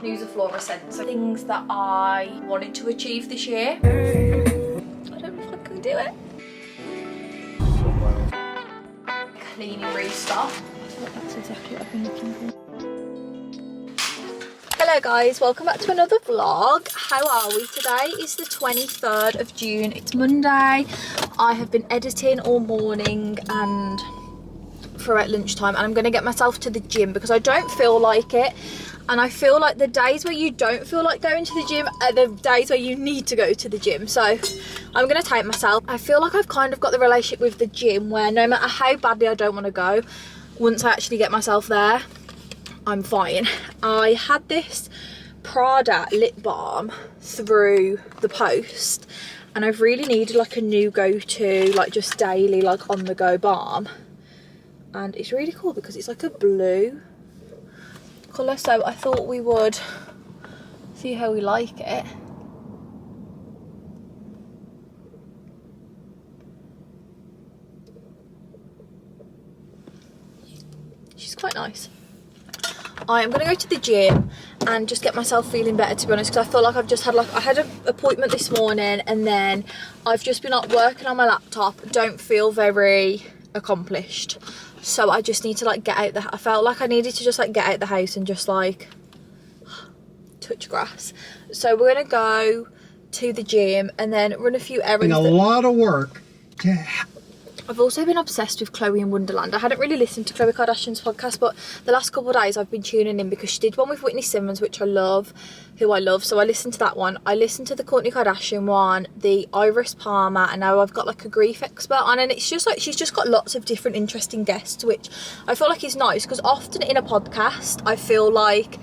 News of fluorescence. So things that I wanted to achieve this year. I don't know if I can do it. Cleaning restock. I thought that's exactly what I've been looking for. Hello guys, welcome back to another vlog. How are we? Today is the 23rd of June. It's Monday. I have been editing all morning and throughout lunchtime, and I'm going to get myself to the gym because I don't feel like it. And I feel like the days where you don't feel like going to the gym are the days where you need to go to the gym. So I'm going to take myself. I feel like I've kind of got the relationship with the gym where no matter how badly I don't want to go, once I actually get myself there, I'm fine. I had this Prada lip balm through the post, and I've really needed like a new go-to, like just daily, like on the go balm. And it's really cool because it's like a blue colour, so I thought we would see how we like it. She's quite nice. I am going to go to the gym and just get myself feeling better, to be honest, because I feel like I've just had I had an appointment this morning and then I've just been like working on my laptop, don't feel very accomplished. So I just need to like get out I felt like I needed to just like get out the house and just like touch grass. So we're gonna go to the gym and then run a few errands. And a lot of work. I've also been obsessed with Chloe in Wonderland. I hadn't really listened to Khloe Kardashian's podcast, but the last couple of days I've been tuning in because she did one with Whitney Simmons, which I love, who I love. So I listened to that one. I listened to the Kourtney Kardashian one, the Iris Palmer, and now I've got like a grief expert on, and it's just like she's just got lots of different interesting guests, which I feel like is nice because often in a podcast I feel like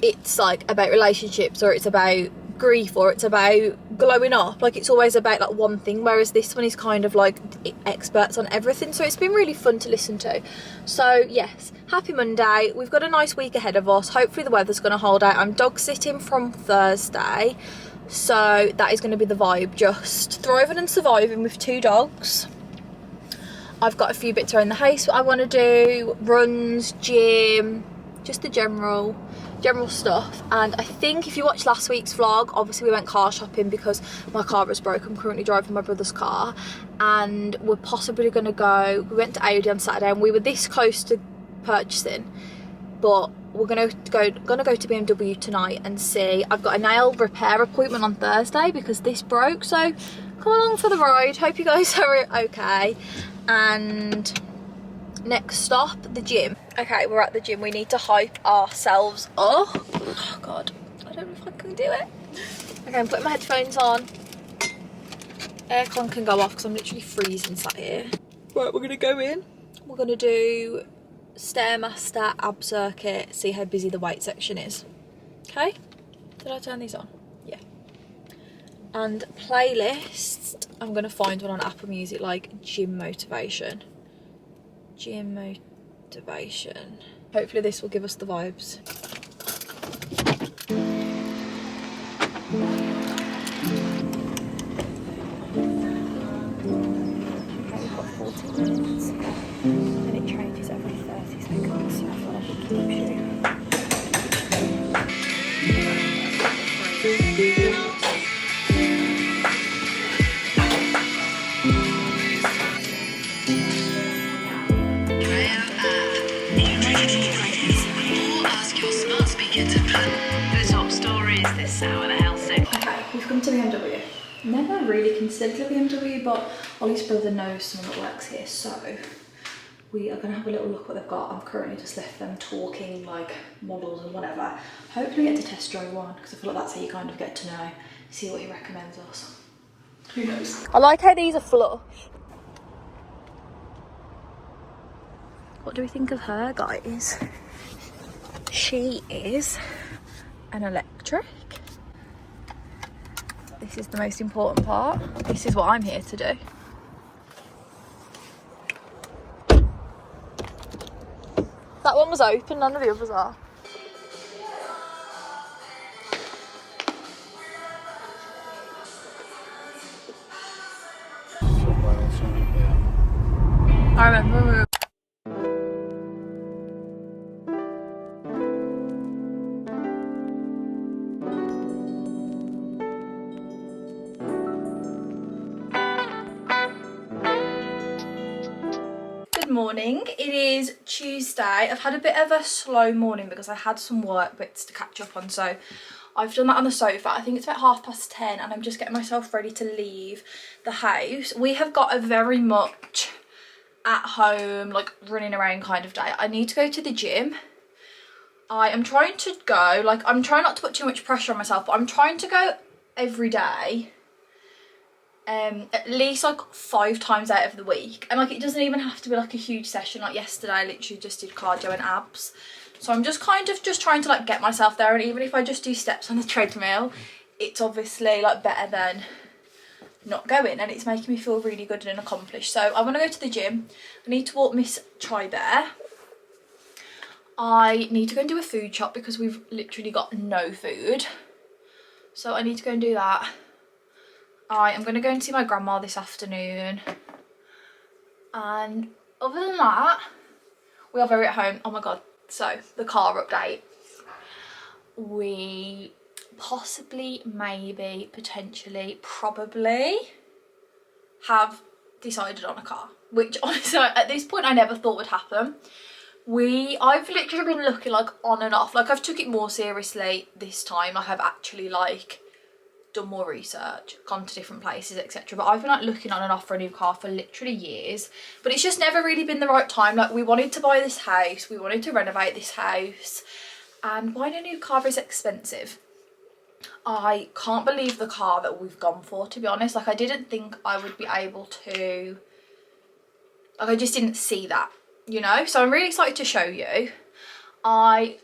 it's like about relationships or it's about grief or it's about glowing up, like it's always about like one thing, whereas this one is kind of like experts on everything. So it's been really fun to listen to. So yes, happy Monday. We've got a nice week ahead of us. Hopefully the weather's going to hold out. I'm dog sitting from Thursday, so that is going to be the vibe, just thriving and surviving with 2 dogs. I've got a few bits around the house I want to do, runs, gym, just the general stuff. And I think if you watched last week's vlog, obviously we went car shopping because my car was broken. I'm currently driving my brother's car, and we're possibly going to go, we went to Audi on Saturday and we were this close to purchasing, but we're gonna go to BMW tonight and see. I've got a nail repair appointment on Thursday because this broke, so come along for the ride. Hope you guys are okay. And next stop, the gym. Okay, we're at the gym. We need to hype ourselves up. Oh god, I don't know if I can do it. Okay, I'm putting my headphones on. Aircon can go off because I'm literally freezing sat here. Right, we're gonna go in. We're gonna do Stairmaster, ab circuit, see how busy the weight section is. Okay, did I turn these on? Yeah. And playlist, I'm gonna find one on Apple Music, like gym motivation. Gym motivation. Hopefully this will give us the vibes. Okay, we've got 40 minutes and it changes every 30 seconds, so I feel like we keep shooting. We've come to BMW. Never really considered a BMW, but Ollie's brother knows someone that works here, so we are going to have a little look what they've got. I've currently just left them talking like models and whatever. Hopefully get to test drive one because I feel like that's how you kind of get to know, see what he recommends us. Who knows? I like how these are flush. What do we think of her, guys? She is an electric. This is the most important part. This is what I'm here to do. That one was open, none of the others are. I remember we were morning. It is Tuesday. I've had a bit of a slow morning because I had some work bits to catch up on, so I've done that on the sofa. I think it's about 10:30 and I'm just getting myself ready to leave the house. We have got a very much at home, like running around kind of day. I need to go to the gym. I am trying to go, like I'm trying not to put too much pressure on myself, but I'm trying to go every day. At least like 5 times out of the week, and like it doesn't even have to be like a huge session. Like yesterday I literally just did cardio and abs, so I'm just kind of just trying to like get myself there. And even if I just do steps on the treadmill, it's obviously like better than not going, and it's making me feel really good and accomplished. So I want to go to the gym. I need to walk Miss Chai Bear. I need to go and do a food shop because we've literally got no food, so I need to go and do that. I am going to go and see my grandma this afternoon, and other than that we are very at home. Oh my god, so the car update. We possibly, maybe, potentially, probably have decided on a car, which honestly at this point I never thought would happen. I've literally been looking like on and off, like I've took it more seriously this time. I have actually like done more research, gone to different places, etc. But I've been like looking on and off for a new car for literally years, but it's just never really been the right time. Like we wanted to buy this house, we wanted to renovate this house, and buying a new car is expensive. I can't believe the car that we've gone for, to be honest. Like I didn't think I would be able to, like I just didn't see that, you know. So I'm really excited to show you. I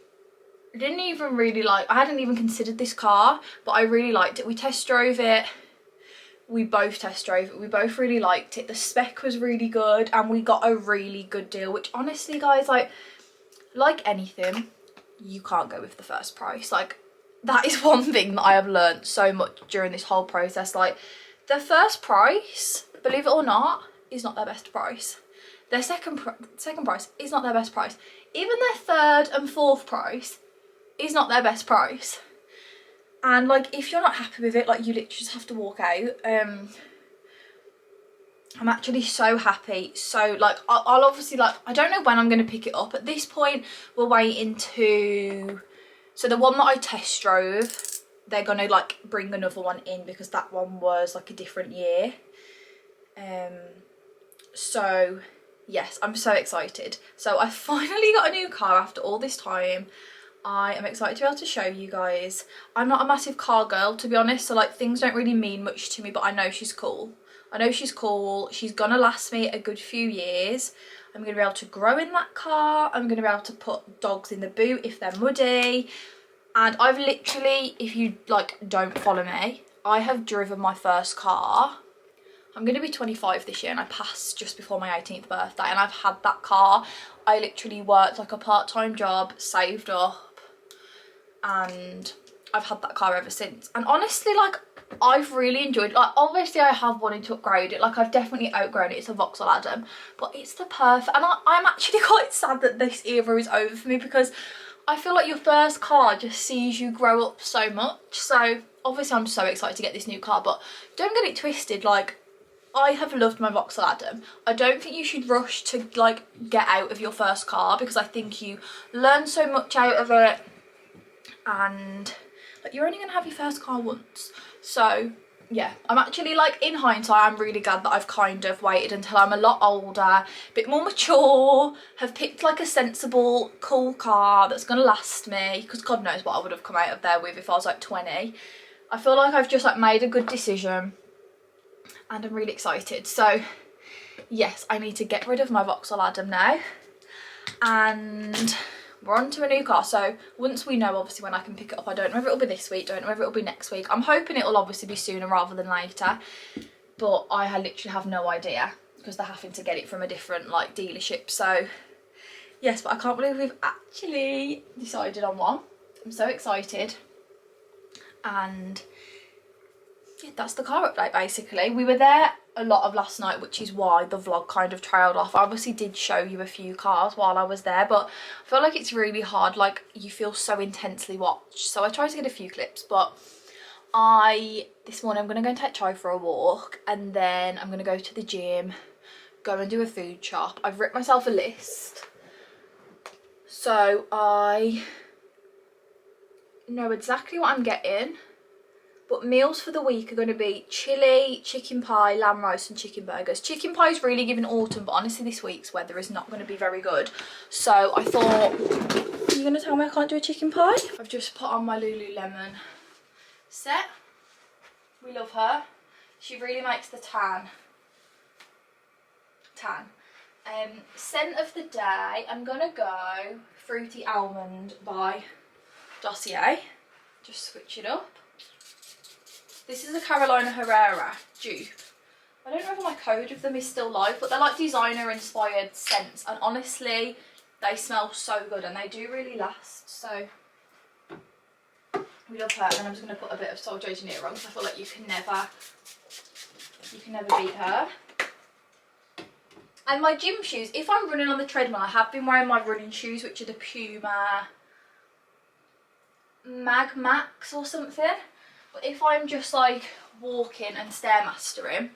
didn't even really like, I hadn't even considered this car, but I really liked it. We test drove it, we both test drove it, we both really liked it. The spec was really good and we got a really good deal, which honestly guys, like anything, you can't go with the first price. Like that is one thing that I have learned so much during this whole process. Like the first price, believe it or not, is not their best price. Their second price is not their best price. Even their third and fourth price is not their best price. And like if you're not happy with it, like you literally just have to walk out. I'm actually so happy. So like I'll obviously, like I don't know when I'm going to pick it up. At this point we're waiting to, so the one that I test drove, they're going to like bring another one in because that one was like a different year. So yes, I'm so excited. So I finally got a new car after all this time. I am excited to be able to show you guys. I'm not a massive car girl, to be honest, so like things don't really mean much to me, but I know she's cool. I know she's cool. She's gonna last me a good few years. I'm gonna be able to grow in that car. I'm gonna be able to put dogs in the boot if they're muddy. And I've literally, if you like don't follow me, I have driven my first car. I'm going to be 25 this year and I passed just before my 18th birthday, and I've had that car. I literally worked like a part-time job, saved up, and I've had that car ever since. And honestly, like I've really enjoyed it. Like obviously I have wanted to upgrade it, like I've definitely outgrown it. It's a Vauxhall Adam, but it's the perfect, and I'm actually quite sad that this era is over for me, because I feel like your first car just sees you grow up so much. So obviously I'm so excited to get this new car, but don't get it twisted, like I have loved my Vauxhall Adam. I don't think you should rush to like get out of your first car, because I think you learn so much out of it, and like you're only gonna have your first car once. So yeah, I'm actually like, in hindsight, I'm really glad that I've kind of waited until I'm a lot older, a bit more mature, have picked like a sensible, cool car that's gonna last me, because God knows what I would have come out of there with if I was like 20. I feel like I've just like made a good decision, and I'm really excited. So yes, I need to get rid of my Vauxhall Adam now, and we're on to a new car. So once we know obviously when I can pick it up, I don't know if it'll be this week, don't know if it'll be next week. I'm hoping it'll obviously be sooner rather than later, but I literally have no idea because they're having to get it from a different like dealership. So yes, but I can't believe we've actually decided on one. I'm so excited. And yeah, that's the car update basically. We were there a lot of last night, which is why the vlog kind of trailed off. I obviously did show you a few cars while I was there, but I feel like it's really hard, like you feel so intensely watched. So I tried to get a few clips, but this morning I'm going to go and take Chai for a walk, and then I'm going to go to the gym, go and do a food shop. I've written myself a list, so I know exactly what I'm getting. But meals for the week are going to be chili, chicken pie, lamb roast and chicken burgers. Chicken pie is really giving autumn, but honestly this week's weather is not going to be very good. So I thought, are you going to tell me I can't do a chicken pie? I've just put on my Lululemon set. We love her. She really makes the tan. Scent of the day, I'm going to go Fruity Almond by Dossier. Just switch it up. This is a Carolina Herrera dupe. I don't know if my code of them is still live, but they're like designer inspired scents, and honestly they smell so good and they do really last. So we love her. And I'm just going to put a bit of XOXO Jodie on because I feel like you can never beat her. And my gym shoes, if I'm running on the treadmill, I have been wearing my running shoes, which are the Puma tkmaxx or something. But if I'm just like walking and stairmastering,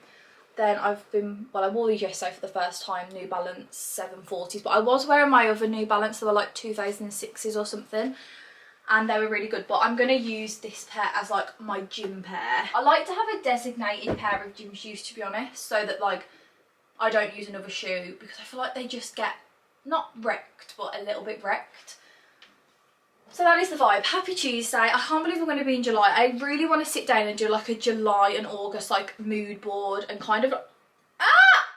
then I wore these yesterday for the first time, New Balance 740s, but I was wearing my other New Balance, they were like 2006s or something, and they were really good. But I'm going to use this pair as like my gym pair. I like to have a designated pair of gym shoes, to be honest, so that like I don't use another shoe, because I feel like they just get, not wrecked, but a little bit wrecked. So that is the vibe. Happy Tuesday. I can't believe we're going to be in July. I really want to sit down and do like a July and August like mood board and kind of... Ah!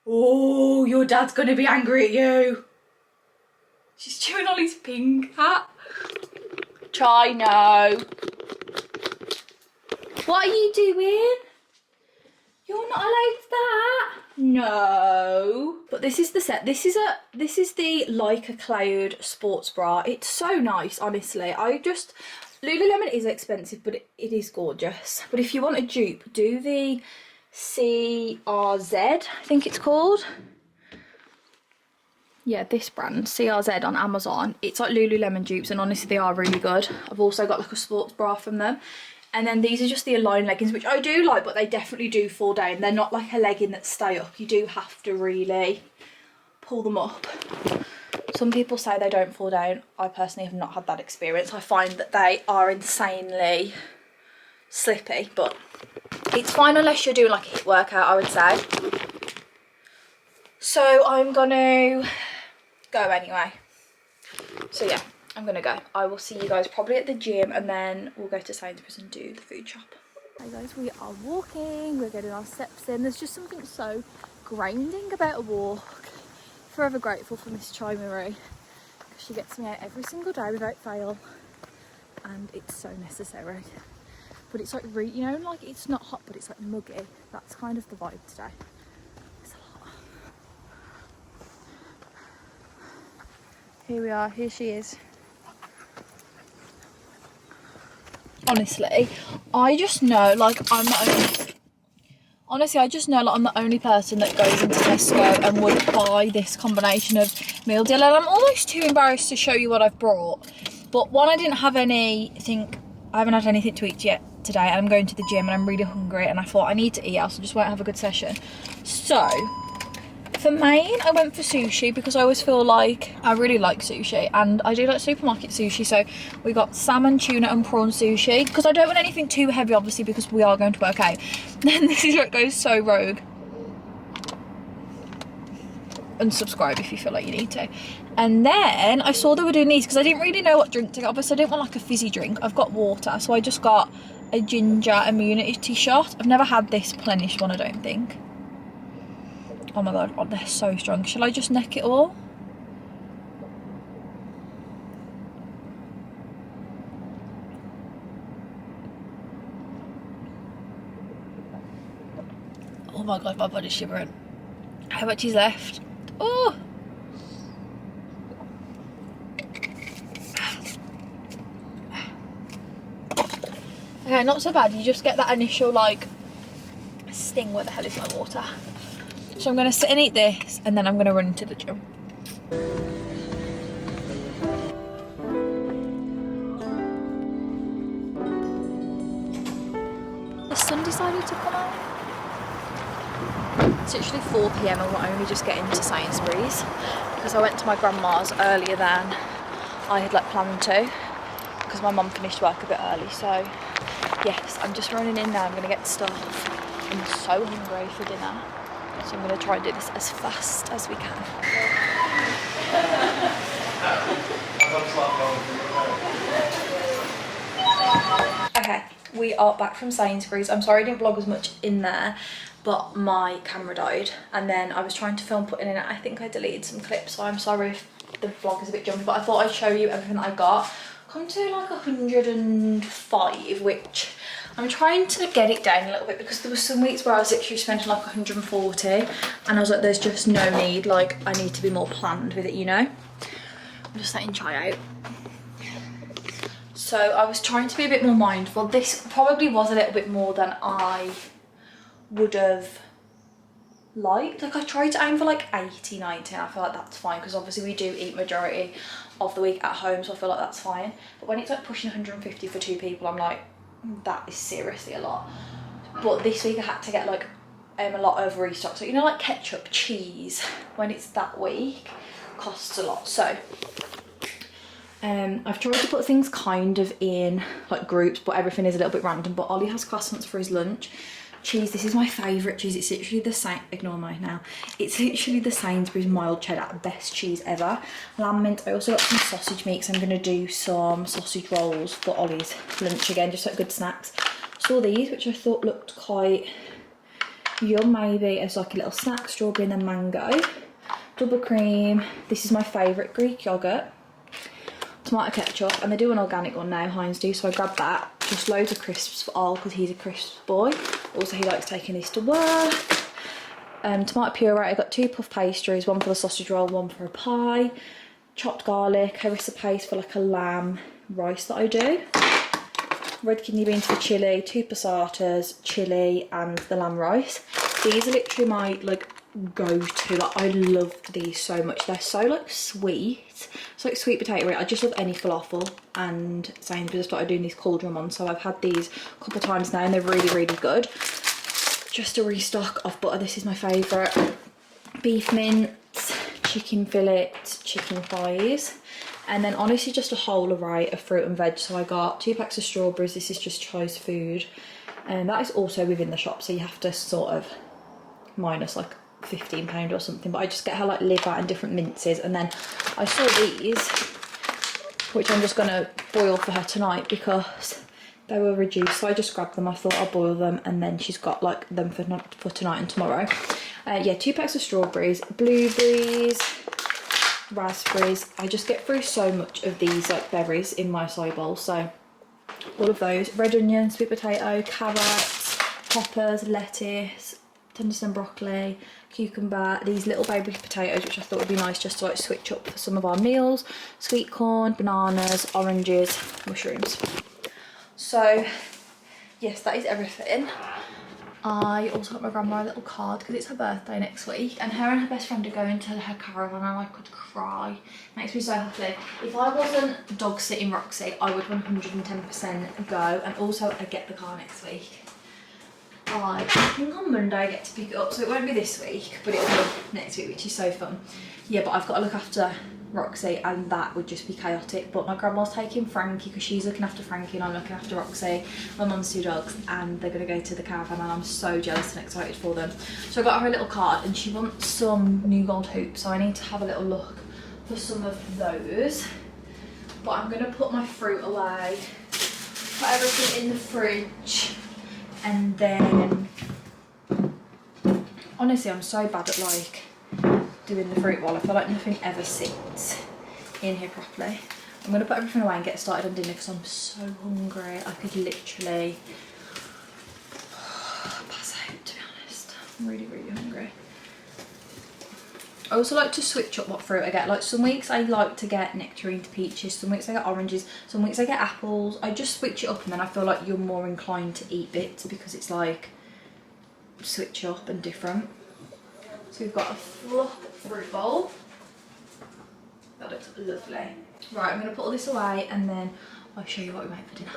Oh, your dad's going to be angry at you. She's chewing on his pink hat. Try no. What are you doing? You're not allowed that. No. But this is the set. This is the Like a Cloud sports bra. It's so nice, honestly. Lululemon is expensive, but it is gorgeous. But if you want a dupe, do the CRZ, I think it's called. Yeah, this brand, CRZ on Amazon. It's like Lululemon dupes, and honestly they are really good. I've also got like a sports bra from them. And then these are just the Align leggings, which I do like, but they definitely do fall down. They're not like a legging that stay up. You do have to really pull them up. Some people say they don't fall down. I personally have not had that experience. I find that they are insanely slippy, but it's fine unless you're doing like a HIIT workout, I would say. So I'm gonna go anyway. So yeah. I'm gonna go. I will see you guys probably at the gym, and then we'll go to Sainsbury's and do the food shop. Hi guys, we are walking, we're getting our steps in. There's just something so grounding about a walk. Forever grateful for Miss Chai Marie, because she gets me out every single day without fail, and it's so necessary. But it's like, you know, like it's not hot, but it's like muggy. That's kind of the vibe today. It's a lot. Here we are, here she is. Honestly, I just know like I'm the only person that goes into Tesco and would buy this combination of meal deal, and I'm almost too embarrassed to show you what I've brought. But one, I haven't had anything to eat yet today, and I'm going to the gym and I'm really hungry, and I thought I need to eat else I just won't have a good session. So for main, I went for sushi because I always feel like I really like sushi, and I do like supermarket sushi. So we got salmon, tuna and prawn sushi, because I don't want anything too heavy, obviously, because we are going to work out. Then this is what goes so rogue. Unsubscribe if you feel like you need to. And then I saw they were doing these because I didn't really know what drink to get. Obviously I didn't want like a fizzy drink. I've got water, so I just got a ginger immunity shot. I've never had this Plenish one, I don't think. Oh my god, oh, they're so strong. Shall I just neck it all? Oh my god, my body's shivering. How much is left? Oh! Okay, not so bad. You just get that initial like sting. Where the hell is my water? So I'm going to sit and eat this, and then I'm going to run into the gym. The sun decided to come out. It's literally 4 PM and we're only just getting to Sainsbury's because I went to my grandma's earlier than I had like planned to because my mum finished work a bit early. So yes, I'm just running in now. I'm gonna get stuff. I'm so hungry for dinner, so I'm gonna try and do this as fast as we can. Okay, we are back from Sainsbury's. I'm sorry I didn't vlog as much in there, but my camera died and then I was trying to film putting in it. I think I deleted some clips, so I'm sorry if the vlog is a bit jumpy, but I thought I'd show you everything that I got. Come to like 105, which I'm trying to get it down a little bit because there were some weeks where I was literally spending like 140 and I was like, there's just no need, like I need to be more planned with it, you know? I'm just letting Chai out. So I was trying to be a bit more mindful. This probably was a little bit more than I would have liked. Like I tried to aim for like 80, 90 and I feel like that's fine because obviously we do eat majority of the week at home, so I feel like that's fine. But when it's like pushing 150 for 2 people, I'm like, that is seriously a lot. But this week I had to get like a lot of restock. So you know, like ketchup, cheese, when it's that week, costs a lot. So I've tried to put things kind of in like groups, but everything is a little bit random. But Ollie has croissants for his lunch. Cheese, this is my favourite cheese. It's literally the same, ignore my now. It's literally the Sainsbury's mild cheddar, best cheese ever. Lamb mint, I also got some sausage meat, so I'm gonna do some sausage rolls for Ollie's lunch again, just like good snacks. Saw these, which I thought looked quite yum, maybe as like a little snack, strawberry and then mango. Double cream, this is my favourite, Greek yoghurt. Tomato ketchup, and they do an organic one now, Heinz do, so I grabbed that. Just loads of crisps for Ol because he's a crisps boy. Also he likes taking these to work. Tomato puree, I got 2 puff pastries, one for the sausage roll, one for a pie. Chopped garlic, harissa paste for like a lamb rice that I do. Red kidney beans for chilli, 2 passatas, chilli and the lamb rice. These are literally my like go-to, like I love these so much. They're so like sweet. It's like sweet potato. I just love any falafel, and Sainsbury's started doing these cauldron ones, so I've had these a couple of times now and they're really, really good. Just a restock of butter, this is my favourite. Beef mince, chicken fillets, chicken thighs, and then honestly just a whole array of fruit and veg. So I got 2 packs of strawberries, this is just Chai's food, and that is also within the shop, so you have to sort of minus like £15 or something, but I just get her like liver and different minces. And then I saw these, which I'm just gonna boil for her tonight because they were reduced, so I just grabbed them. I thought I'll boil them and then she's got like them for tonight and tomorrow. Yeah, 2 packs of strawberries, blueberries, raspberries. I just get through so much of these like berries in my acai bowl, so all of those. Red onion, sweet potato, carrots, peppers, lettuce, tenders and broccoli, cucumber, these little baby potatoes, which I thought would be nice just to like switch up for some of our meals, sweet corn, bananas, oranges, mushrooms. So yes, that is everything. I also got my grandma a little card because it's her birthday next week, and her best friend are going to her caravan and I could cry. Makes me so happy. If I wasn't dog sitting Roxy, I would 110% go, and also I get the car next week. I think on Monday I get to pick it up, so it won't be this week, but it'll be next week, which is so fun. Yeah, but I've got to look after Roxy and that would just be chaotic. But my grandma's taking Frankie because she's looking after Frankie and I'm looking after Roxy. My mum's 2 dogs and they're going to go to the caravan and I'm so jealous and excited for them. So I got her a little card and she wants some new gold hoops, so I need to have a little look for some of those. But I'm going to put my fruit away, put everything in the fridge. And then, honestly, I'm so bad at like doing the fruit bowl. I feel like nothing ever sits in here properly. I'm going to put everything away and get started on dinner because I'm so hungry. I could literally pass out, to be honest. I'm really, really hungry. I also like to switch up what fruit I get. Like some weeks I like to get nectarines, peaches, some weeks I get oranges, some weeks I get apples. I just switch it up and then I feel like you're more inclined to eat bits because it's like switch up and different. So we've got a fluff fruit bowl. That looks lovely. Right, I'm going to put all this away and then I'll show you what we make for dinner.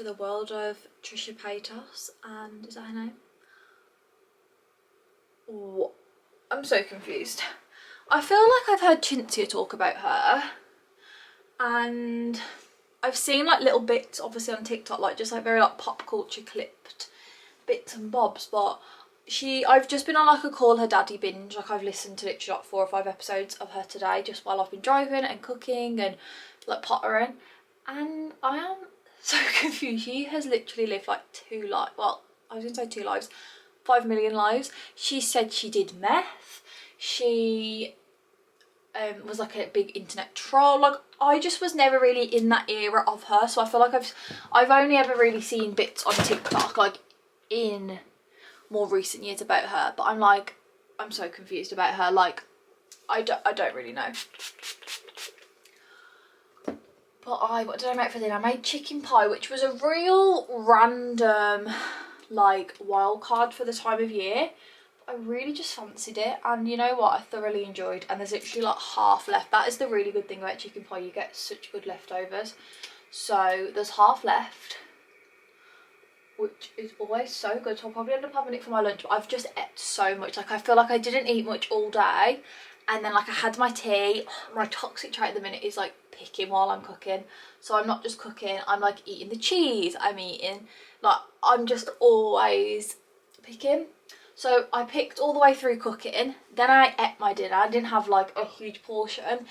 to the world of Trisha Paytas, and is that her name? What? I'm so confused. I feel like I've heard Chintzia talk about her, and I've seen like little bits obviously on TikTok, like just like very like pop culture clipped bits and bobs, but I've just been on like a Call Her Daddy binge. Like I've listened to literally like 4 or 5 episodes of her today just while I've been driving and cooking and like pottering, and I am so confused. She has literally lived like 2 lives, well I was gonna say 2 lives, 5 million lives. She said she did meth, she was like a big internet troll. Like I just was never really in that era of her, so I feel like I've only ever really seen bits on TikTok like in more recent years about her, but I'm so confused about her. Like I don't really know. But what did I make for dinner? I made chicken pie, which was a real random like wild card for the time of year. I really just fancied it, and you know what, I thoroughly enjoyed, and there's literally like half left. That is the really good thing about chicken pie, you get such good leftovers. So there's half left, which is always so good, so I'll probably end up having it for my lunch. But I've just ate so much, like I feel like I didn't eat much all day, and then like I had my tea. My toxic trait at the minute is like picking while I'm cooking, so I'm not just cooking, I'm like eating the cheese, I'm just always picking. So I picked all the way through cooking, then I ate my dinner. I didn't have like a huge portion,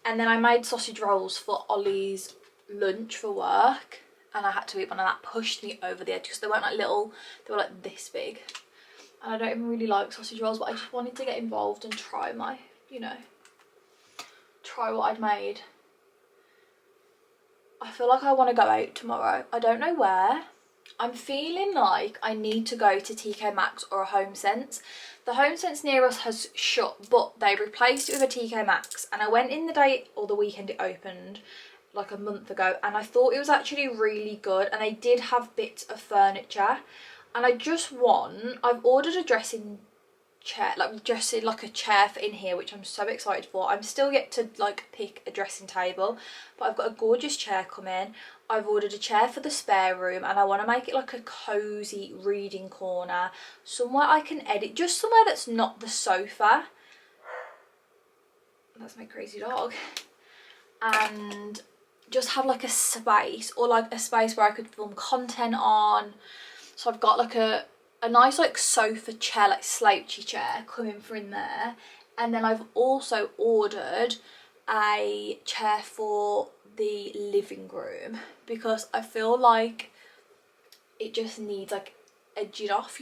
and then I made sausage rolls for Ollie's lunch for work, and I had to eat one, and that pushed me over the edge because they weren't like little, they were like this big, and I don't even really like sausage rolls, but I just wanted to get involved and try my, try what I'd made. I feel like I want to go out tomorrow. I don't know where. I'm feeling like I need to go to tkmaxx or a HomeSense. The HomeSense near us has shut, but they replaced it with a tkmaxx, and I went in the day or the weekend it opened like a month ago, and I thought it was actually really good, and they did have bits of furniture, and I've ordered a dressing chair, like a chair for in here, which I'm so excited for. I'm still yet to like pick a dressing table, but I've got a gorgeous chair coming. I've ordered a chair for the spare room, and I want to make it like a cozy reading corner, somewhere I can edit, just somewhere that's not the sofa. That's my crazy dog. And just have like a space, or like a space where I could film content on. So I've got like a nice like sofa chair, like slouchy chair coming for in there, and then I've also ordered a chair for the living room because I feel like it just needs like edging off,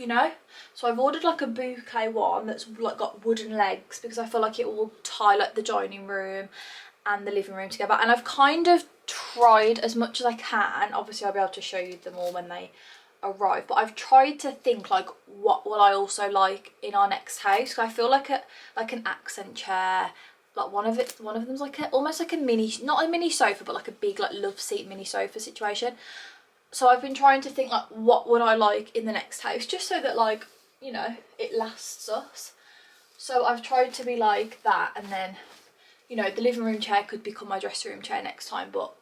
so I've ordered like a bouquet one that's like got wooden legs because I feel like it will tie like the dining room and the living room together, and I've kind of tried as much as I can. Obviously I'll be able to show you them all when they arrive, but I've tried to think like what will I also like in our next house. So I feel like an accent chair, like one of them's like almost like a mini, not a mini sofa, but like a big like love seat mini sofa situation. So I've been trying to think like what would I like in the next house, just so that like it lasts us. So I've tried to be like that, and then the living room chair could become my dressing room chair next time, but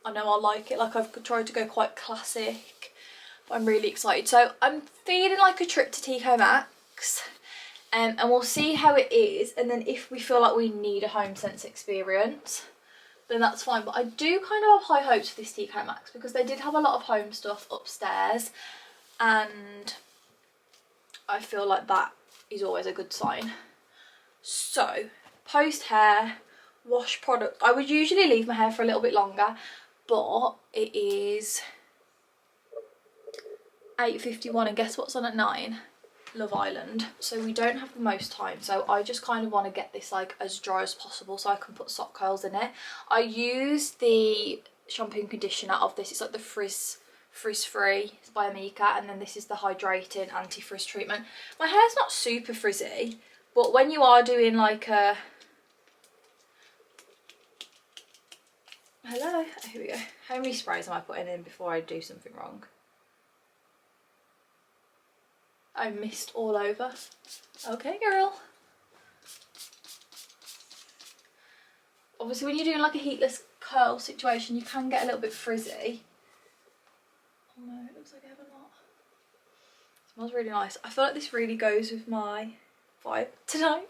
I know I'll like it. Like I've tried to go quite classic. I'm really excited. So I'm feeling like a trip to tkmaxx, and we'll see how it is, and then if we feel like we need a HomeSense experience, then that's fine. But I do kind of have high hopes for this tkmaxx because they did have a lot of home stuff upstairs, and I feel like that is always a good sign. So post hair, wash product. I would usually leave my hair for a little bit longer, but it is 8:51, and guess what's on at 9? Love Island. So we don't have the most time, so I just kind of want to get this like as dry as possible so I can put sock curls in it. I use the shampoo and conditioner of this. It's like the frizz free. It's by Amika, and then this is the hydrating anti-frizz treatment. My hair's not super frizzy, but when you are doing like a hello, here we go. How many sprays am I putting in before I do something wrong? I missed all over. Okay, girl. Obviously when you're doing like a heatless curl situation, you can get a little bit frizzy. Oh no, it looks like I have a lot. It smells really nice. I feel like this really goes with my vibe tonight.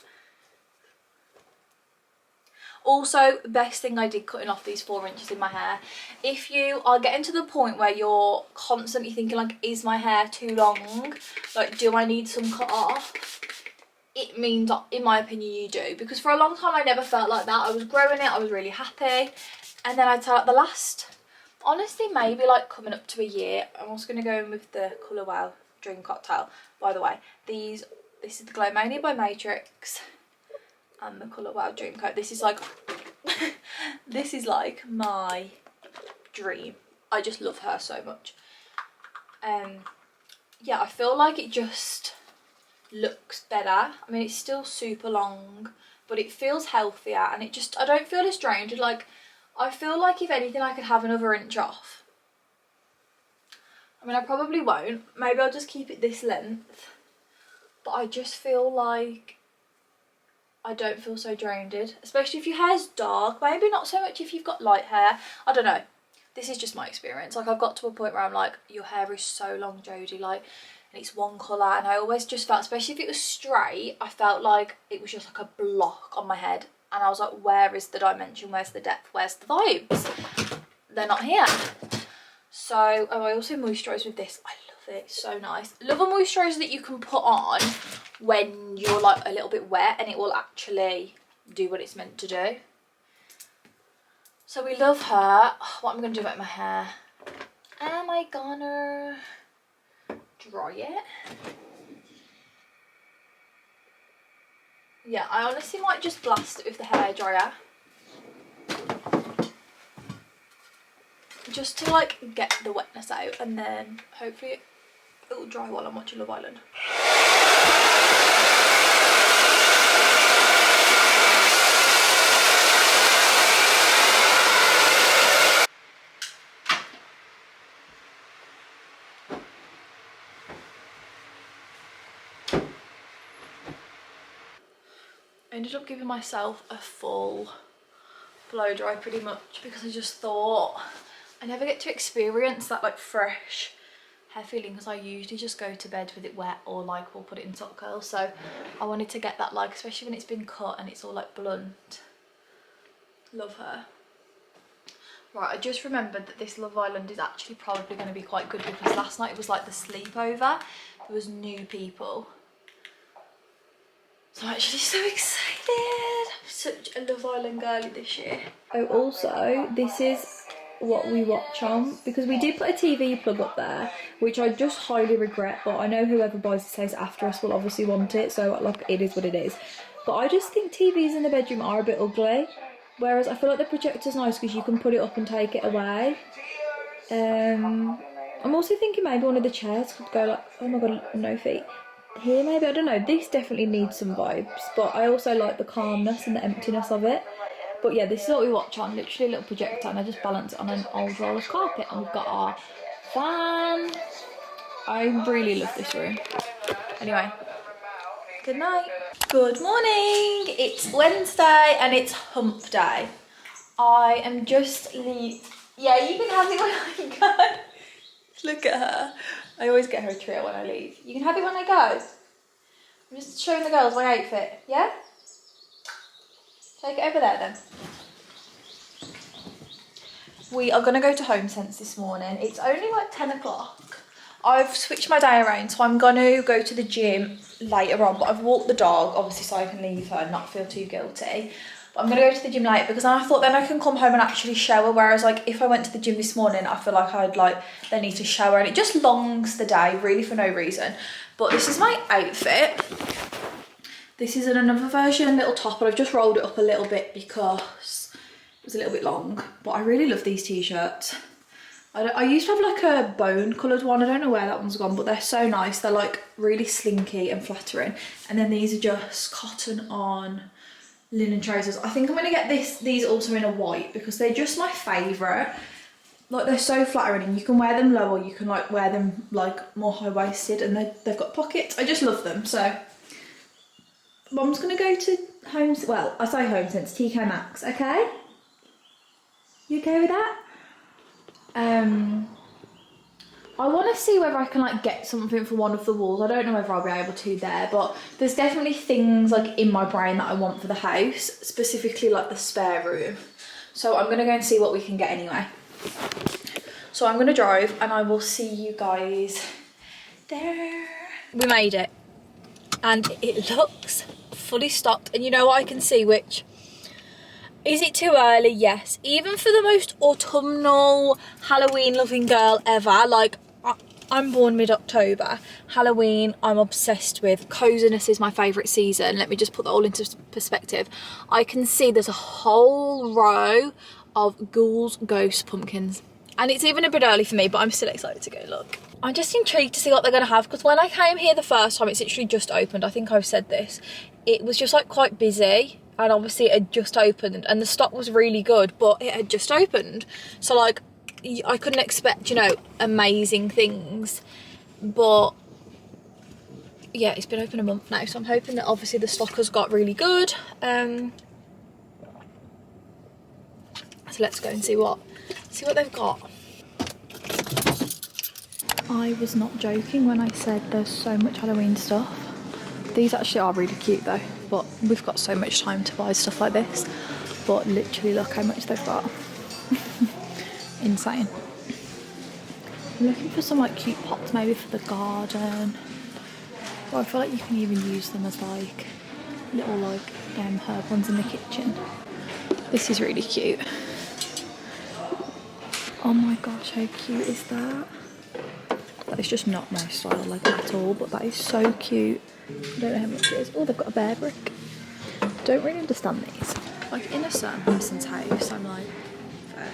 Also, best thing I did cutting off these 4 inches in my hair. If you are getting to the point where you're constantly thinking like, is my hair too long? Like, do I need some cut off? It means, in my opinion, you do. Because for a long time I never felt like that. I was growing it, I was really happy. And then I'd say like the last, honestly, maybe like coming up to a year. I'm also going to go in with the Colour Wow Dream Cocktail. By the way, this is the Glow Mania by Matrix. And the Colour Wow Dream Coat. This is like this is like my dream. I just love her so much. Yeah, I feel like it just looks better. I mean, it's still super long, but it feels healthier, and I don't feel as drained. Like, I feel like if anything I could have another inch off. I mean, I probably won't. Maybe I'll just keep it this length, but I just feel like I don't feel so drained, especially if your hair's dark. Maybe not so much if you've got light hair. I don't know. This is just my experience. Like, I've got to a point where I'm like, your hair is so long, Jodie, like, and it's one colour, and I always just felt, especially if it was straight, I felt like it was just like a block on my head, and I was like, where is the dimension, where's the depth, where's the vibes? They're not here. So, oh, I also moisturise with this. I love it, it's so nice. Love a moisturiser that you can put on when you're like a little bit wet, and it will actually do what it's meant to do. So we love her. What am I going to do about my hair? Am I gonna dry it? Yeah, I honestly might just blast it with the hairdryer. Just to like get the wetness out, and then hopefully it will dry while I'm watching Love Island. I ended up giving myself a full blow dry pretty much, because I just thought I never get to experience that like fresh hair feeling, because I usually just go to bed with it wet, or like we'll put it in top curls. So I wanted to get that, like, especially when it's been cut and it's all like blunt. Love her. Right, I just remembered that this Love Island is actually probably going to be quite good, because last night it was like the sleepover. There was new people. So I'm actually so excited. I'm such a Love Island girly this year. Oh, also, this is what we watch on, because we did put a TV plug up there, which I just highly regret, but I know whoever buys this house after us will obviously want it, so like, it is what it is. But I just think TVs in the bedroom are a bit ugly, whereas I feel like the projector's nice because you can put it up and take it away. I'm also thinking maybe one of the chairs could go like, oh my god, no feet. Here maybe, I don't know, this definitely needs some vibes, but I also like the calmness and the emptiness of it. But yeah, this is what we watch on, literally a little projector, and I just balance it on an old roll of carpet, and we've got our fan. I really love this room. Anyway, good night. Good morning, it's Wednesday and it's hump day. I am just yeah, you can have it when I go. Look at her. I always get her a treat when I leave. You can have it when I go. I'm just showing the girls my outfit, yeah? Take it over there then. We are going to go to Home Sense this morning. It's only like 10 o'clock. I've switched my day around, so I'm going to go to the gym later on, but I've walked the dog, obviously, so I can leave her and not feel too guilty. But I'm going to go to the gym later, because I thought then I can come home and actually shower, whereas like if I went to the gym this morning, I feel like I'd like then need to shower, and it just longs the day really for no reason. But this is my outfit. This is in another version, little top, but I've just rolled it up a little bit because it was a little bit long. But I really love these t-shirts. I used to have like a bone coloured one. I don't know where that one's gone, but they're so nice. They're like really slinky and flattering. And then these are just cotton on linen trousers. I think I'm gonna get these also in a white, because they're just my favourite. Like, they're so flattering, and you can wear them low, or you can like wear them like more high-waisted, and they've got pockets. I just love them. So Mum's gonna go to Home, well, I say Home Sense, tkmaxx, okay? You okay with that? I want to see whether I can like get something for one of the walls. I don't know whether I'll be able to there, but there's definitely things like in my brain that I want for the house, specifically like the spare room. So I'm going to go and see what we can get anyway. So I'm going to drive and I will see you guys there. We made it and it looks fully stocked, and you know what I can see, which is it too early? Yes. Even for the most autumnal Halloween loving girl ever, like I'm born mid-October. Halloween I'm obsessed with. Coziness is my favourite season. Let me just put that all into perspective. I can see there's a whole row of ghouls, ghosts, pumpkins. And it's even a bit early for me, but I'm still excited to go look. I'm just intrigued to see what they're going to have, because when I came here the first time, it's literally just opened. I think I've said this. It was just like quite busy, and obviously it had just opened and the stock was really good, but it had just opened. So like I couldn't expect, you know, amazing things. But yeah, it's been open a month now, so I'm hoping that obviously the stock has got really good. So let's go and see what they've got. I was not joking when I said there's so much Halloween stuff. These actually are really cute though, but we've got so much time to buy stuff like this. But literally look how much they've got. Insane. I'm looking for some like cute pots maybe for the garden. Or I feel like you can even use them as like little like herb ones in the kitchen. This is really cute. Oh my gosh, how cute is that? That is just not my style like at all, but that is so cute. I don't know how much it is. Oh, they've got a bear brick. Don't really understand these. Like in a certain person's house, I'm like, fair.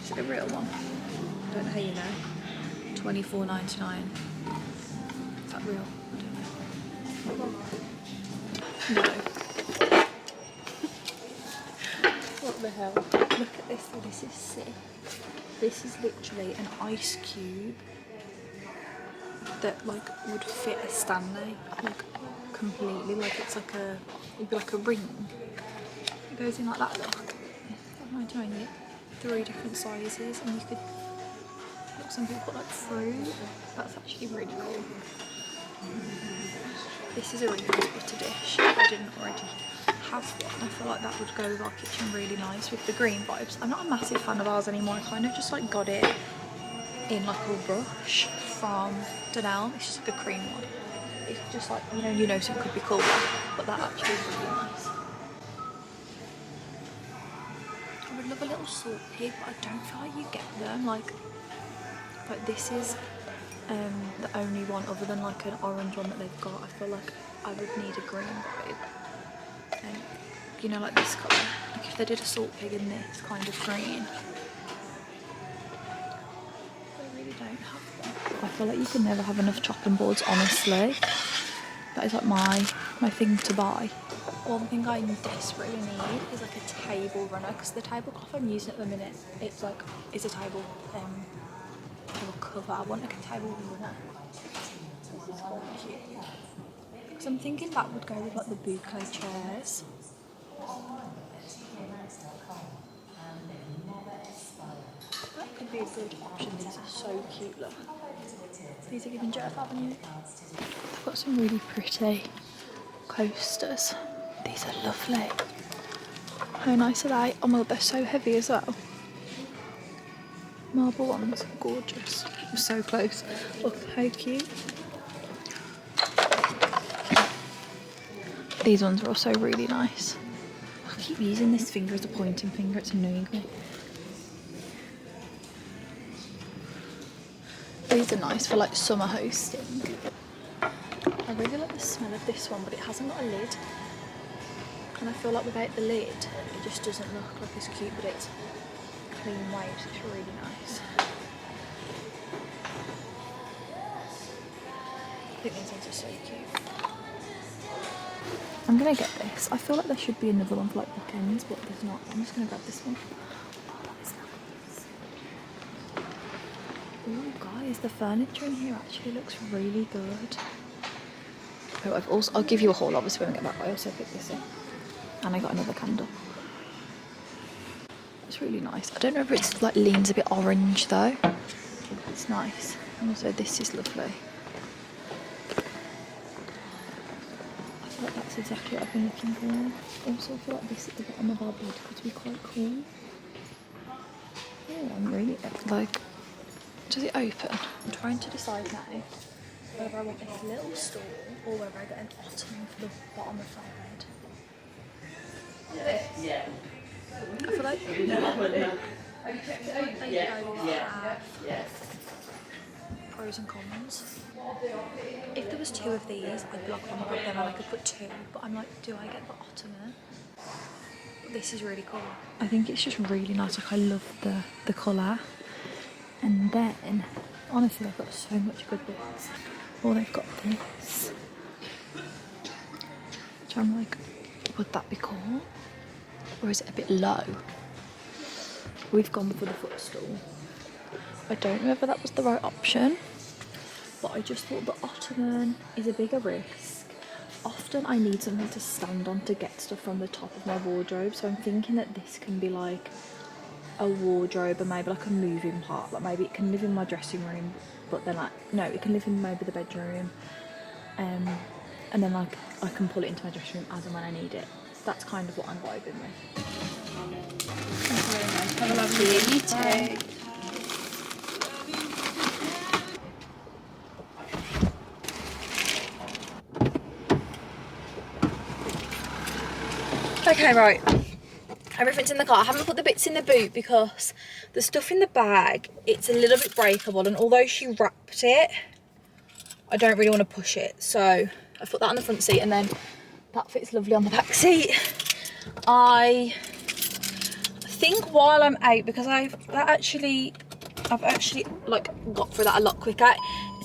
Is it a real one? I don't know how you know. $24.99. Is that real? I don't know. No. What the hell? Look at this. Oh, this is sick. This is literally an ice cube that like would fit a Stanley, like completely. Like it's like a, it'd be like a ring. It goes in like that. Look, am I doing it? 3 different sizes, and you could. Look, some people put like fruit. That's actually really cool. This is a really nice butter dish. If I didn't already have one, I feel like that would go with our kitchen really nice with the green vibes. I'm not a massive fan of ours anymore. I kind of just like got it in like a rush from Dunelm. It's just like a cream one. It's just like, you know something could be cool, but that actually is really nice. I would love a little salt pig, but I don't feel like you get them. Like this is the only one other than like an orange one that they've got. I feel like I would need a green vibe. You know, like this colour. Like if they did a salt pig in this kind of green. I really don't have them. I feel like you can never have enough chopping boards, honestly. That is like my thing to buy. One thing I desperately need is like a table runner, because the tablecloth I'm using at the minute, it's like, it's a table cover. I want like a table runner. This is quite cute. Because I'm thinking that would go with like the bouquet chairs. That could be a good option. These are so cute, look. These are giving Jeff Avenue. They've got some really pretty coasters. These are lovely. How nice are they? Oh my god, they're so heavy as well. Marble ones, gorgeous. I'm so close. Look how cute. These ones are also really nice. I keep using this finger as a pointing finger, it's annoying me. These are nice for like summer hosting. I really like the smell of this one, but it hasn't got a lid. And I feel like without the lid, it just doesn't look like as cute, but it's clean waves, it's really nice. I think these ones are so cute. I'm gonna get this. I feel like there should be another one for like bookends, but there's not. I'm just gonna grab this one. Oh, that is nice. Oh guys, the furniture in here actually looks really good. Oh, I'll give you a haul obviously when we get back, but I also picked this up. And I got another candle. It's really nice. I don't know if it's like leans a bit orange though. It's nice. And also this is lovely. I feel like that's exactly what I've been looking for. Also I feel like this at the bottom of our bed could be quite cool. Oh, I'm really, like, does it open? I'm trying to decide now whether I want this little stool or whether I get an ottoman for the bottom of my bed. Yeah. I feel like pros and cons. If there was two of these, I'd block one of them and I could put two, but I'm like, do I get the ottoman? This is really cool. I think it's just really nice. Like, I love the colour. And then, honestly, they've got so much good bits. Or they've got this, which I'm like, would that be cool? Or is it a bit low? We've gone for the footstool. I don't know whether that was the right option, but I just thought the ottoman is a bigger risk. Often I need something to stand on to get stuff from the top of my wardrobe, so I'm thinking that this can be like a wardrobe and maybe like a moving part. Like maybe it can live in my dressing room, but then like, no, it can live in maybe the bedroom, and then like I can pull it into my dressing room as and when I need it. That's kind of what I'm vibing with. Thank you very much. Have a lovely day. You too. Okay, right. Everything's in the car. I haven't put the bits in the boot because the stuff in the bag, it's a little bit breakable, and although she wrapped it, I don't really want to push it. So I put that on the front seat, and then that fits lovely on the back seat. I think while I'm out, because I've actually like got through that a lot quicker.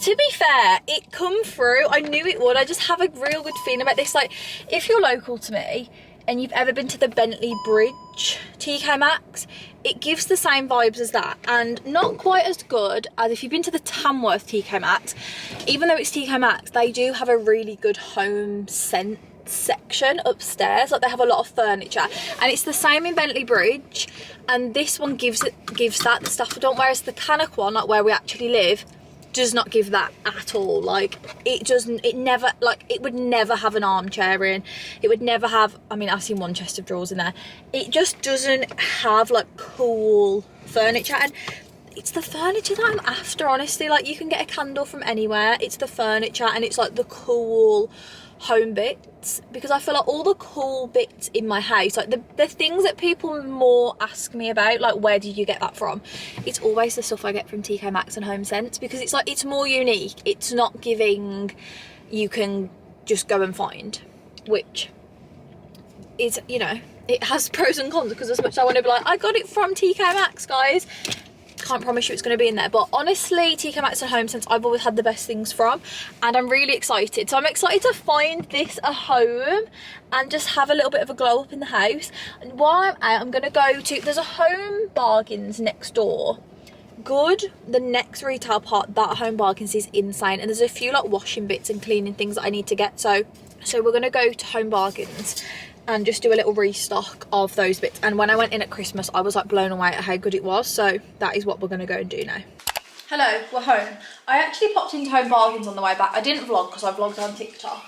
To be fair, it come through. I knew it would. I just have a real good feeling about this. Like, if you're local to me and you've ever been to the Bentley Bridge, tkmaxx, it gives the same vibes as that, and not quite as good as if you've been to the Tamworth tkmaxx. Even though it's tkmaxx, they do have a really good home scent section upstairs. Like, they have a lot of furniture, and it's the same in Bentley Bridge, and this one gives that, the Staffordham, whereas the Cannock one, like where we actually live, does not give that at all. Like, it never, like, it would never have an armchair in, it would never have, I mean, I've seen one chest of drawers in there. It just doesn't have like cool furniture, and it's the furniture that I'm after, honestly. Like, you can get a candle from anywhere. It's the furniture, and it's like the cool home bits, because I feel like all the cool bits in my house, like the things that people more ask me about, like where did you get that from, it's always the stuff I get from tkmaxx and Home Sense, because it's like, it's more unique. It's not giving you can just go and find, which is, you know, it has pros and cons, because as much as I want to be like, I got it from tkmaxx, guys, can't promise you it's going to be in there. But honestly, tkmaxx and Home Sense, I've always had the best things from, and I'm really excited. So I'm excited to find this a home and just have a little bit of a glow up in the house. And while I'm out, I'm going to go to, there's a Home Bargains next door. Good. The next retail part, that Home Bargains, is insane, and there's a few like washing bits and cleaning things that I need to get. So we're going to go to Home Bargains and just do a little restock of those bits. And when I went in at Christmas, I was like blown away at how good it was. So that is what we're gonna go and do now. Hello, we're home. I actually popped into Home Bargains on the way back. I didn't vlog because I vlogged on TikTok.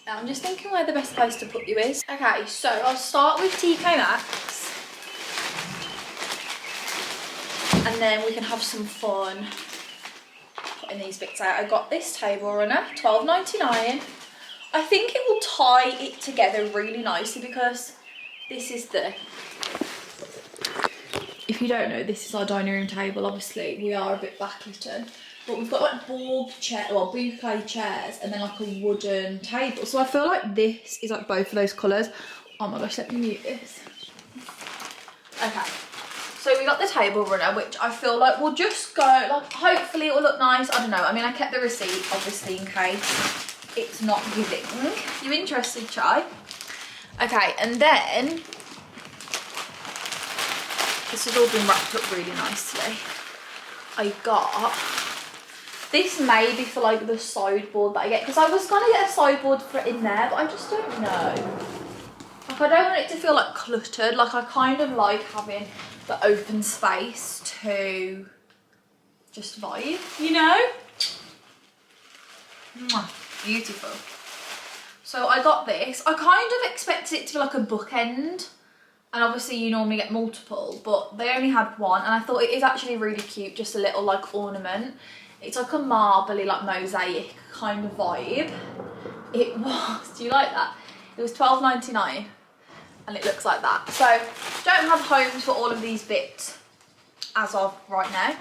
Now I'm just thinking where the best place to put you is. Okay, so I'll start with tkmaxx, and then we can have some fun putting these bits out. I got this table runner, $12.99. I think it will tie it together really nicely, because this is the, if you don't know, this is our dining room table. Obviously we are a bit backlit, but we've got like boucle chairs, and then like a wooden table. So I feel like this is like both of those colours. Oh my gosh, let me mute this. Okay, so we got the table runner, which I feel like will just go, like, hopefully it will look nice. I don't know, I mean, I kept the receipt obviously in case it's not giving. You interested, Chai? Okay, and then this has all been wrapped up really nicely. I got, this may be for like the sideboard that I get, because I was gonna get a sideboard for in there, but I just don't know. Like, I don't want it to feel like cluttered. Like, I kind of like having the open space to just vibe, you know? Mwah, beautiful. So I got this. I kind of expected it to be like a bookend, and obviously you normally get multiple, but they only had one, and I thought it is actually really cute, just a little like ornament. It's like a marbly, like mosaic kind of vibe. It was, do you like that? It was $12.99 and it looks like that. So don't have homes for all of these bits as of right now.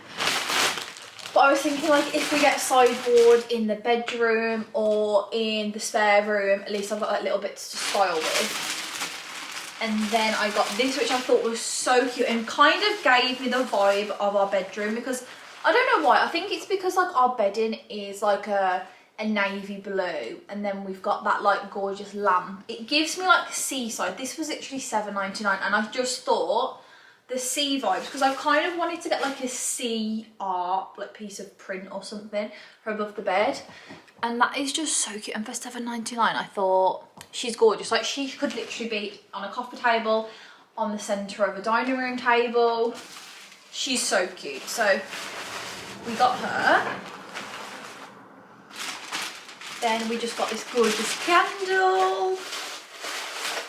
But I was thinking, like, if we get sideboard in the bedroom or in the spare room, at least I've got like little bits to style with. And then I got this, which I thought was so cute and kind of gave me the vibe of our bedroom, because I don't know why. I think it's because like our bedding is like a navy blue, and then we've got that like gorgeous lamp. It gives me like seaside. This was literally $7.99, and I just thought the sea vibes, because I kind of wanted to get like a sea art like piece of print or something for above the bed, and that is just so cute. And for $7.99 I thought she's gorgeous. Like, she could literally be on a coffee table, on the center of a dining room table. She's so cute. So we got her. Then we just got this gorgeous candle.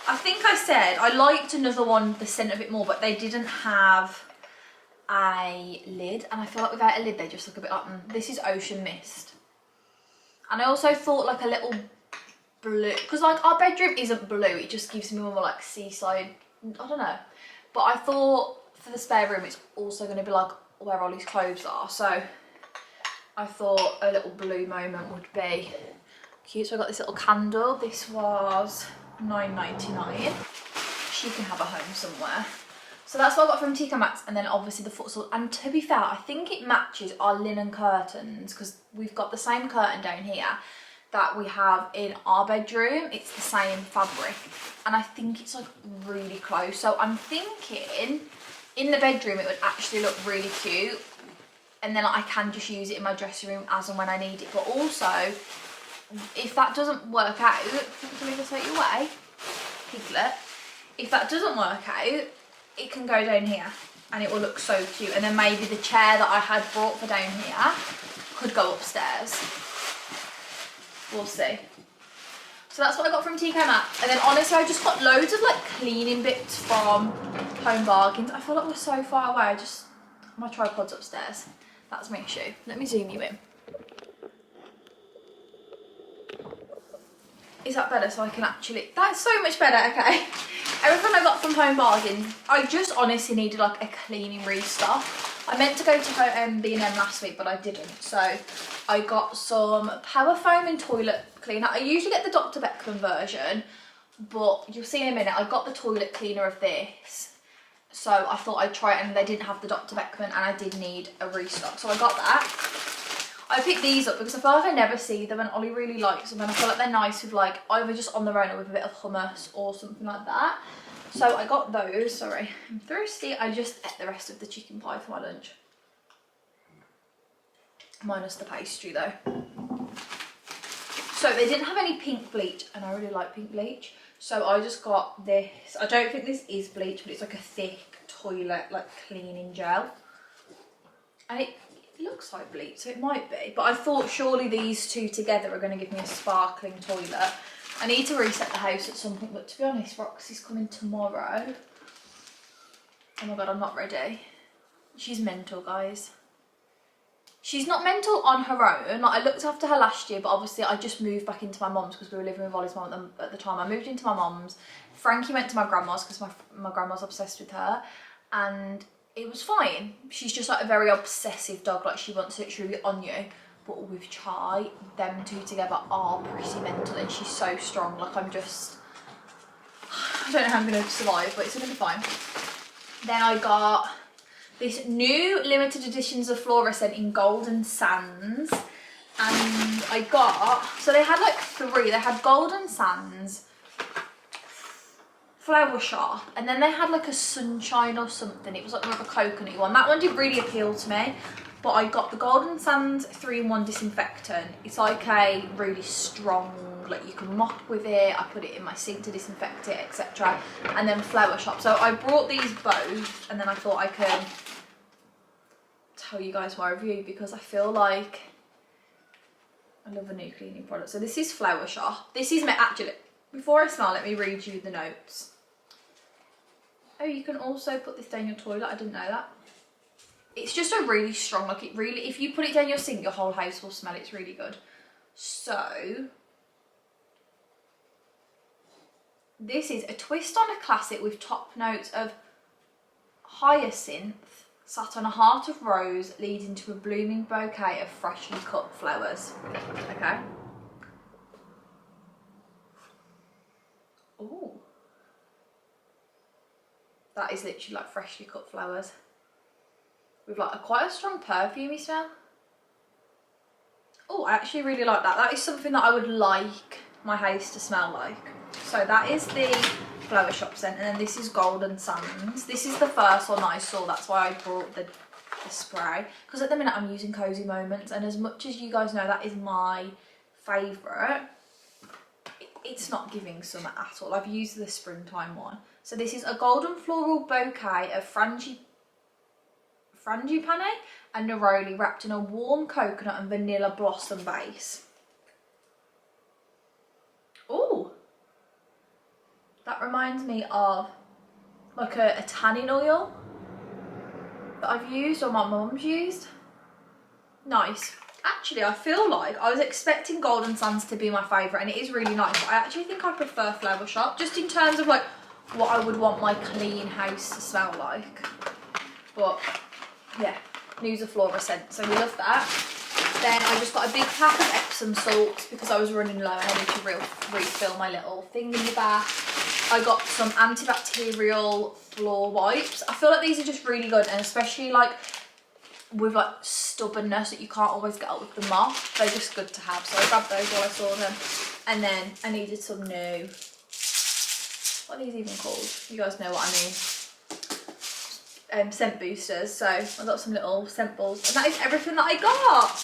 I think I said I liked another one, the scent of it more, but they didn't have a lid, and I feel like without a lid they just look a bit like, This is Ocean Mist. And I also thought like a little blue, because like our bedroom isn't blue, it just gives me more like seaside, I don't know. But I thought for the spare room it's also going to be like where all these clothes are, so I thought a little blue moment would be cute. So I got this little candle. This was $9.99. She can have a home somewhere. So that's what I got from tkmaxx, and then obviously the futsal. And to be fair, I think it matches our linen curtains, because we've got the same curtain down here that we have in our bedroom. It's the same fabric, and I think it's like really close. So I'm thinking in the bedroom it would actually look really cute, and then I can just use it in my dressing room as and when I need it. But also, if that doesn't work out, can we just take you away, Piglet? If that doesn't work out, it can go down here and it will look so cute. And then maybe the chair that I had brought for down here could go upstairs. We'll see. So that's what I got from tkmaxx. And then honestly, I just got loads of like cleaning bits from Home Bargains. I feel like we're so far away. My tripod's upstairs. That's my issue. Let me zoom you in. Is that better? So I can actually, that's so much better. Okay, everything I got from Home Bargains, I just honestly needed like a cleaning restock. I meant to go to B&M last week, but I didn't. So I got some power foam and toilet cleaner. I usually get the Dr. Beckman version, but you'll see in a minute. I got the toilet cleaner of this, so I thought I'd try it, and they didn't have the Dr. Beckman, and I did need a restock, so I got that. I picked these up because I feel like I never see them, and Ollie really likes them, and I feel like they're nice with like either just on their own or with a bit of hummus or something like that. So I got those. Sorry, I'm thirsty. I just ate the rest of the chicken pie for my lunch. Minus the pastry though. So they didn't have any pink bleach, and I really like pink bleach. So I just got this. I don't think this is bleach, but it's like a thick toilet like cleaning gel. And it looks like bleach, so it might be. But I thought surely these two together are going to give me a sparkling toilet. I need to reset the house at some point, but to be honest, Roxy's coming tomorrow. Oh my god, I'm not ready. She's mental, guys. She's not mental on her own. Like, I looked after her last year, but obviously I just moved back into my mum's because we were living with Ollie's mum at the time. I moved into my mum's. Frankie went to my grandma's because my grandma's obsessed with her, and it was fine. She's just like a very obsessive dog. Like, she wants it literally on you. But with Chai, them two together are pretty mental, and she's so strong. Like, I don't know how I'm going to survive, but it's going to be fine. Then I got this new limited editions of Fluorescent in Golden Sands. And I got, so they had like three. They had Golden Sands, Flower Shop, and then they had like a Sunshine or something. It was like more of a coconut one. That one did really appeal to me. But I got the Golden Sands 3-in-1 disinfectant. It's like a really strong, like you can mop with it. I put it in my sink to disinfect it, etc. And then Flower Shop. So I brought these both, and then I thought I could tell you guys my review because I feel like I love a new cleaning product. So this is Flower Shop. This is actually, before I smell, let me read you the notes. Oh, you can also put this down your toilet. I didn't know that. It's just a really strong, like it really, if you put it down your sink, your whole house will smell. It's really good. So this is a twist on a classic with top notes of hyacinth sat on a heart of rose leading to a blooming bouquet of freshly cut flowers. Okay. Ooh. That is literally like freshly cut flowers. With like quite a strong perfumey smell. Oh, I actually really like that. That is something that I would like my house to smell like. So that is the Flower Shop scent, and then this is Golden Sands. This is the first one that I saw, that's why I brought the spray. Because at the minute I'm using Cozy Moments, and as much as you guys know that is my favourite, it's not giving summer at all. I've used the springtime one. So this is a golden floral bouquet of frangipani and neroli wrapped in a warm coconut and vanilla blossom base. Ooh, that reminds me of like a tanning oil that I've used or my mum's used. Nice. Actually, I feel like I was expecting Golden Sands to be my favourite, and it is really nice, but I actually think I prefer Flower Shop, just in terms of like what I would want my clean house to smell like. But yeah, Nusa Flora scent, so we love that. Then I just got a big pack of Epsom salts because I was running low and I need to refill my little thing in the back. I got some antibacterial floor wipes. I feel like these are just really good, and especially like with like stubbornness that you can't always get out with the mop, they're just good to have. So I grabbed those while I saw them. And then I needed some new, what are these even called? You guys know what I mean. Scent boosters. So I got some little scent balls, and that is everything that I got.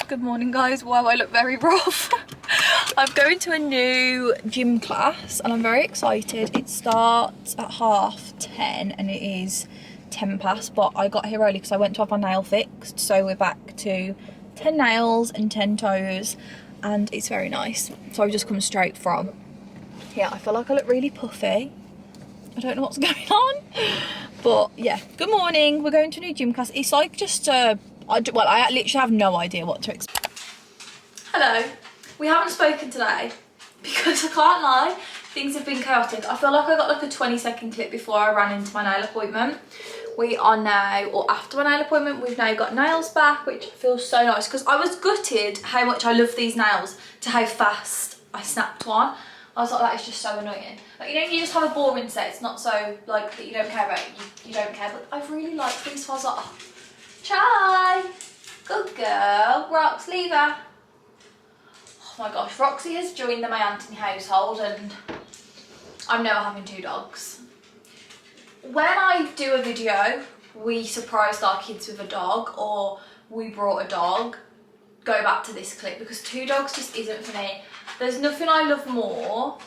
Good morning guys. Wow, I look very rough. I'm going to a new gym class and I'm very excited. It starts at 10:30 and it is 10 past, but I got here early because I went to have my nail fixed. So we're back to 10 nails and 10 toes and it's very nice. So I've just come straight from, yeah, I feel like I look really puffy. I don't know what's going on, but yeah, good morning. We're going to a new gym class. It's like just I literally have no idea what to expect. Hello. We haven't spoken today because I can't lie, things have been chaotic. I feel like I got like a 20-second clip before I ran into my nail appointment. We are now, or after my nail appointment, we've now got nails back, which feels so nice because I was gutted how much I love these nails to how fast I snapped one. I was like, that is just so annoying. Like, you know, you just have a boring set, it's not so like that you don't care about it, you don't care, but I really like these, so I was like, oh, try, good girl, Rox, leave her. Oh my gosh, Roxy has joined the My Anthony household and I'm never having 2 dogs. When I do a video, we surprised our kids with a dog or we brought a dog, go back to this clip because 2 dogs just isn't for me. There's nothing I love more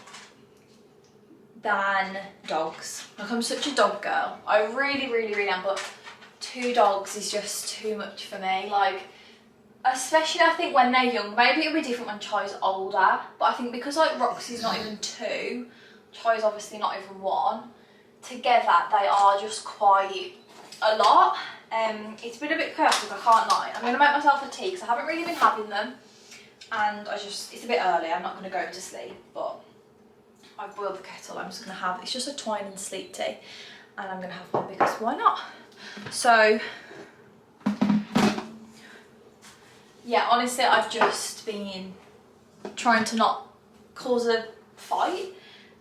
than dogs. Like, I'm such a dog girl. I really, really, really am, but 2 dogs is just too much for me. Like, especially I think when they're young. Maybe it'll be different when Chai's older, but I think because like Roxy's not even 2, Chai's obviously not even 1, together they are just quite a lot. It's been a bit chaotic, I can't lie. I'm going to make myself a tea because I haven't really been having them, and it's a bit early, I'm not going to go to sleep, but I've boiled the kettle. I'm just going to have, it's just a twine and sleep tea, and I'm going to have one because why not? So yeah, honestly, I've just been trying to not cause a fight.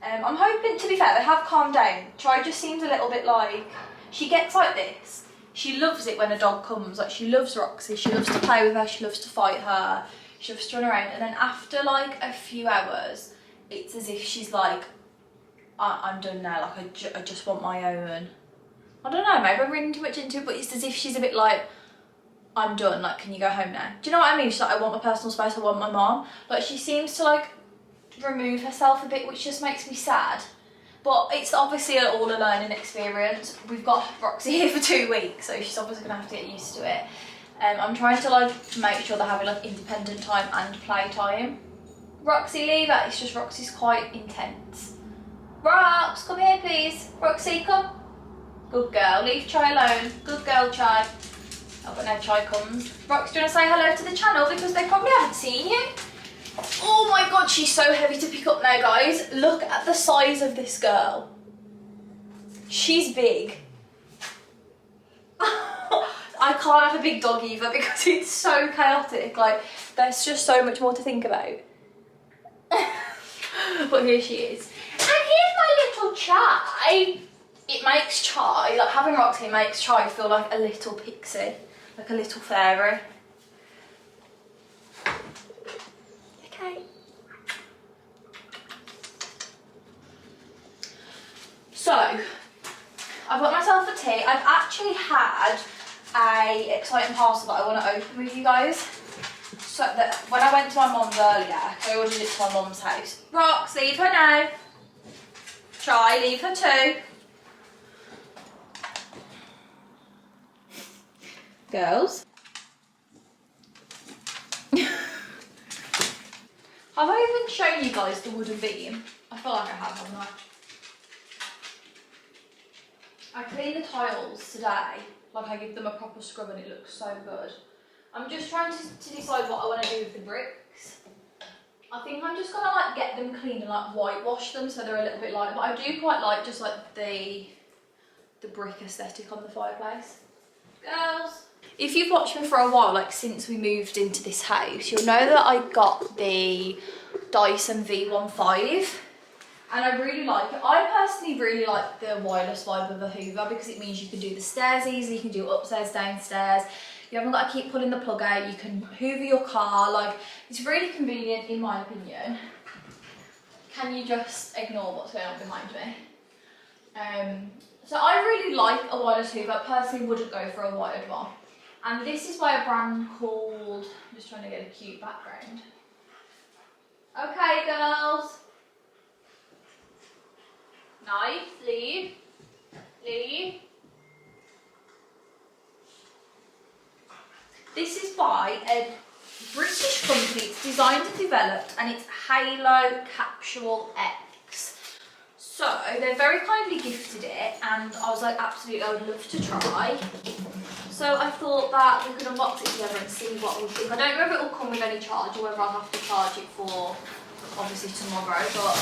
I'm hoping, to be fair, they have calmed down. Chai just seems a little bit like, she gets like this. She loves it when a dog comes. Like, she loves Roxy. She loves to play with her. She loves to fight her. She loves to run around. And then after like a few hours, it's as if she's like, I'm done now. Like, I just want my own. I don't know, maybe I'm reading too much into it, but it's as if she's a bit like, I'm done. Like, can you go home now? Do you know what I mean? She's like, I want my personal space. I want my mom. Like, she seems to like remove herself a bit, which just makes me sad. But it's obviously all a learning experience. We've got Roxy here for 2 weeks, so she's obviously gonna have to get used to it. I'm trying to like make sure they're having like independent time and play time. Roxy, leave her. It's just Roxy's quite intense. Rox, come here please. Roxy, come. Good girl. Leave Chai alone. Good girl, Chai. Oh, but now Chai comes. Rox, do you want to say hello to the channel because they probably haven't seen you? Oh my god, she's so heavy to pick up now, guys. Look at the size of this girl. She's big. I can't have a big dog either because it's so chaotic. Like, there's just so much more to think about. But here she is. And here's my little Chai. It makes Chai, like having Roxy makes Chai feel like a little pixie. Like a little fairy. Okay. So, I've got myself a tea. I've actually had a exciting parcel that I want to open with you guys. So that when I went to my mum's earlier, I ordered it to my mum's house. Rox, leave her now. Try, leave her too. Girls. Have I even shown you guys the wooden beam? I feel like I have, haven't I cleaned the tiles today. Like, I give them a proper scrub and it looks so good. I'm just trying to decide what I want to do with the bricks. I think I'm just gonna like get them clean and like whitewash them so they're a little bit light. But I do quite like just like the brick aesthetic on the fireplace. Girls. If you've watched me for a while, like since we moved into this house, you'll know that I got the Dyson V15 and I really like it. I personally really like the wireless vibe of a Hoover because it means you can do the stairs easily, you can do upstairs, downstairs. You haven't got to keep pulling the plug out, you can Hoover your car, like it's really convenient in my opinion. Can you just ignore what's going on behind me? So I really like a wireless Hoover. I personally wouldn't go for a wired one. And this is by a brand called, I'm just trying to get a cute background. Okay, girls. Nice, leave. Leave. This is by a British company. It's designed and developed and it's Halo Capsule X. So they very kindly gifted it and I was like, absolutely, I would love to try. So I thought that we could unbox it together and see what we'll do. I don't know if it will come with any charge or whether I'll have to charge it for obviously tomorrow, but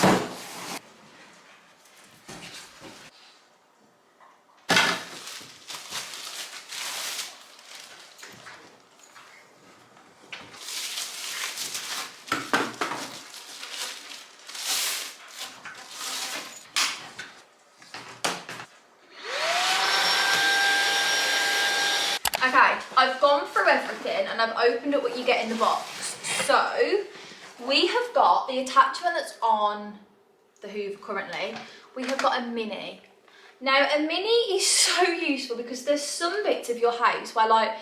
okay, I've gone through everything and I've opened up what you get in the box. So, we have got the attachment that's on the Hoover currently. We have got a mini. Now, a mini is so useful because there's some bits of your house where like,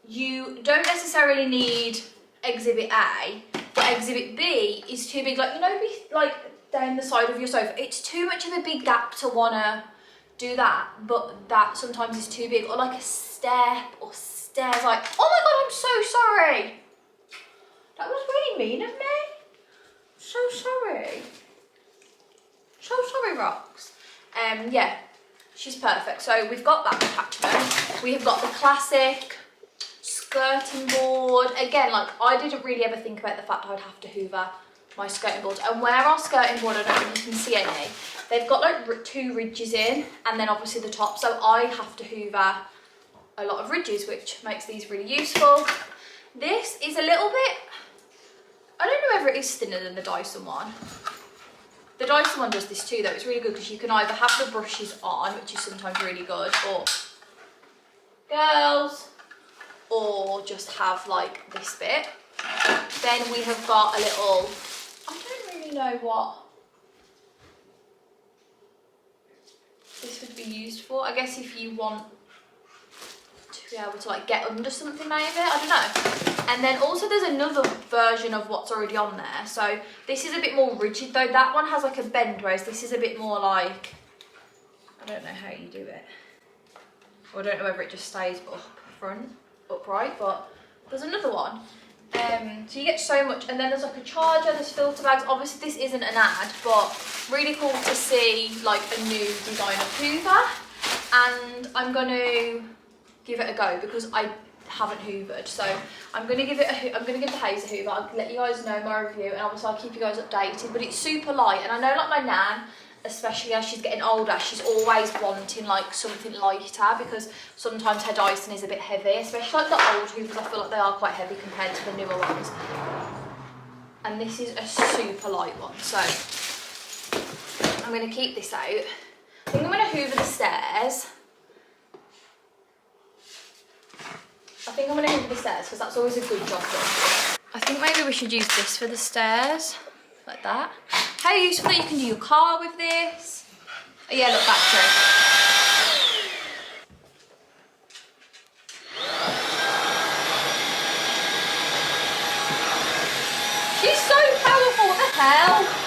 you don't necessarily need Exhibit A, but Exhibit B is too big. Like, you know, like down the side of your sofa. It's too much of a big gap to wanna do that, but that sometimes is too big. Or like a step or stairs, like, oh my god, I'm so sorry. That was really mean of me. So sorry. So sorry, Rox. Yeah, she's perfect. So we've got that attachment. We have got the classic skirting board. Again, like, I didn't really ever think about the fact I'd have to Hoover my skirting board. And where our skirting board, I don't know if you can see any, they've got like 2 ridges in and then obviously the top. So I have to Hoover a lot of ridges, which makes these really useful. This is a little bit, I don't know whether it is thinner than the Dyson one. The Dyson one does this too though. It's really good because you can either have the brushes on, which is sometimes really good, or girls, or just have like this bit. Then we have got a little, I don't really know what this would be used for. I guess if you want to be able to like get under something maybe, I don't know. And then also there's another version of what's already on there. So this is a bit more rigid though. That one has like a bend, whereas this is a bit more like, I don't know how you do it. Or I don't know whether it just stays upright, but there's another one. So you get so much, and then there's like a charger, there's filter bags. Obviously this isn't an ad, but really cool to see like a new design of Hoover. And I'm gonna give it a go because I haven't hoovered, so I'm gonna give the Hazer Hoover. I'll let you guys know my review, and obviously I'll keep you guys updated. But it's super light, and I know like my nan, especially as she's getting older, she's always wanting like something lighter because sometimes her Dyson is a bit heavy, especially like the old Hoovers. I feel like they are quite heavy compared to the newer ones. And this is a super light one, so I'm gonna keep this out. I think I'm gonna hoover the stairs. Because that's always a good job done. I think maybe we should use this for the stairs, like that. How useful that you can do your car with this. Oh yeah, look, battery. She's so powerful, what the hell?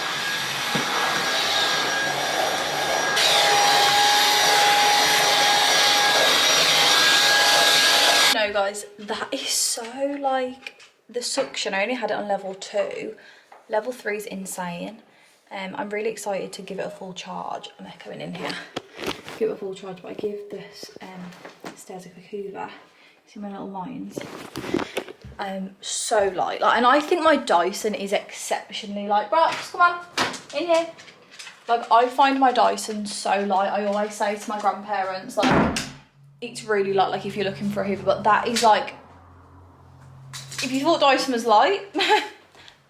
No guys, that is so like, the suction, I only had it on level 2. Level 3 is insane. I'm really excited to give it a full charge. I'm echoing in here. Give it a full charge, but I give this stairs a quick hoover. See my little lines? So light. Like, and I think my Dyson is exceptionally light. Brox, come on, in here. Like, I find my Dyson so light. I always say to my grandparents, like, it's really light, like if you're looking for a hoover, but that is like, if you thought Dyson was light,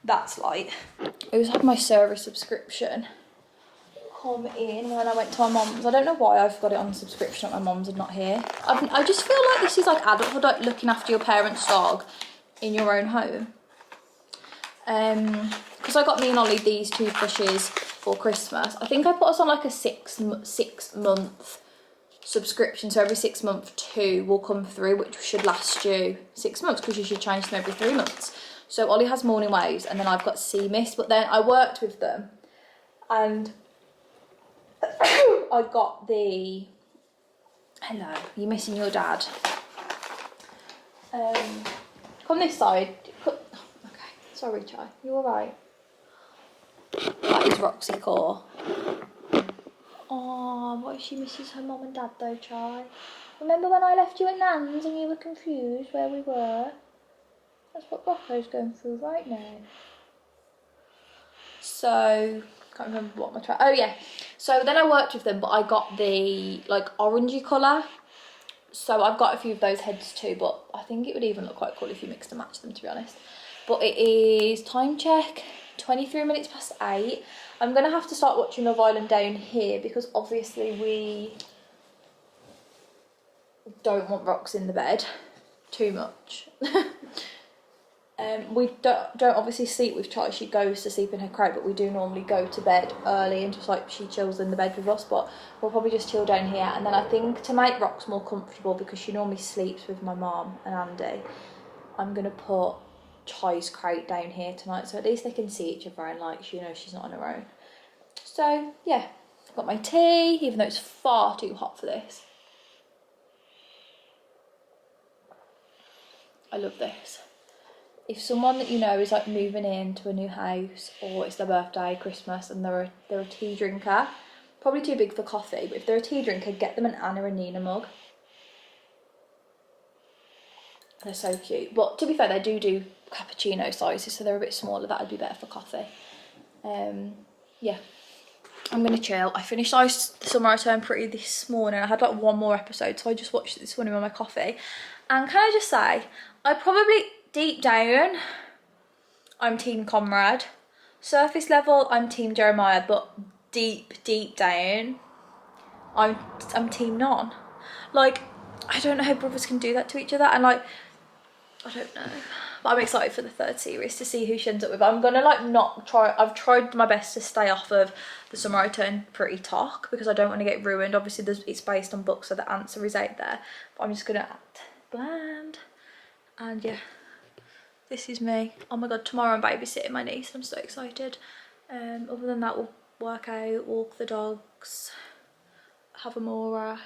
that's light. I also had my service subscription come in when I went to my mum's. I don't know why I've got it on subscription at my mum's and not here. I just feel like this is like adulthood, like looking after your parents' dog in your own home. Because I got me and Ollie these toothbrushes for Christmas. I think I put us on like a six month subscription, so every 6 months 2 will come through, which should last you 6 months because you should change them every 3 months. So Ollie has Morning Waves, and then I've got Sea Mist, but then I worked with them and I got the, hello, you're missing your dad. Come this side. Okay, sorry Chai, you alright? That is Roxy Core. Oh, what if she misses her mum and dad though, Chai? Remember when I left you at Nan's and you were confused where we were? That's what Rocco's going through right now. So, can't remember what my try. Oh yeah. So then I worked with them, but I got the like orangey colour. So I've got a few of those heads too, but I think it would even look quite cool if you mixed and matched them, to be honest. But it is time check, 23 minutes past 8. I'm going to have to start watching Love Island down here because obviously we don't want rocks in the bed too much. We don't obviously sleep with Charlie. She goes to sleep in her crate, but we do normally go to bed early and just like she chills in the bed with us, but we'll probably just chill down here. And then I think to make Rox more comfortable, because she normally sleeps with my mum and Andy, I'm going to put Chai's crate down here tonight, so at least they can see each other and like she knows she's not on her own. So yeah, I've got my tea, even though it's far too hot for this. I love this. If someone that you know is like moving into a new house, or it's their birthday, Christmas, and they're a tea drinker, probably too big for coffee, but if they're a tea drinker, get them an Anna and Nina mug. They're so cute. But to be fair, they do cappuccino sizes, so they're a bit smaller. That would be better for coffee. Yeah, I'm gonna chill. I finished The Summer I Turned Pretty this morning. I had like one more episode, so I just watched it this morning with my coffee. And can I just say, I probably, deep down, I'm Team Conrad. Surface level, I'm Team Jeremiah, but deep down, I'm Team Non. Like, I don't know how brothers can do that to each other, and like, I don't know. But I'm excited for the 3rd series to see who she ends up with. I'm gonna like not try, I've tried my best to stay off of The Summer I Turned Pretty talk because I don't want to get ruined. Obviously it's based on books, so the answer is out there. But I'm just gonna act bland. And yeah, this is me. Oh my god, tomorrow I'm babysitting my niece. I'm so excited. Other than that, we'll work out, walk the dogs, have a Mora.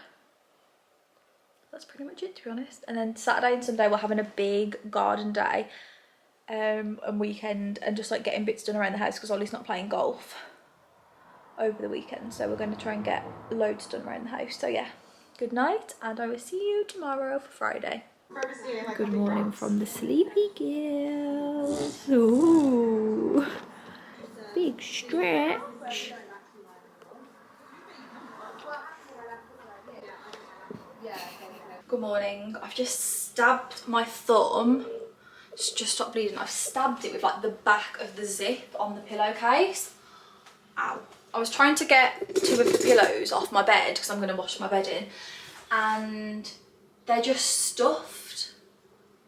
That's pretty much it, to be honest. And then Saturday and Sunday we're having a big garden day and weekend, and just like getting bits done around the house because Ollie's not playing golf over the weekend, so we're going to try and get loads done around the house. So yeah, good night, and I will see you tomorrow for Friday. Good morning from the sleepy girls. Ooh, big stretch. Good morning. I've just stabbed my thumb. It's just stopped bleeding. I've stabbed it with like the back of the zip on the pillowcase. Ow. I was trying to get 2 of the pillows off my bed because I'm going to wash my bed in, and they're just stuffed.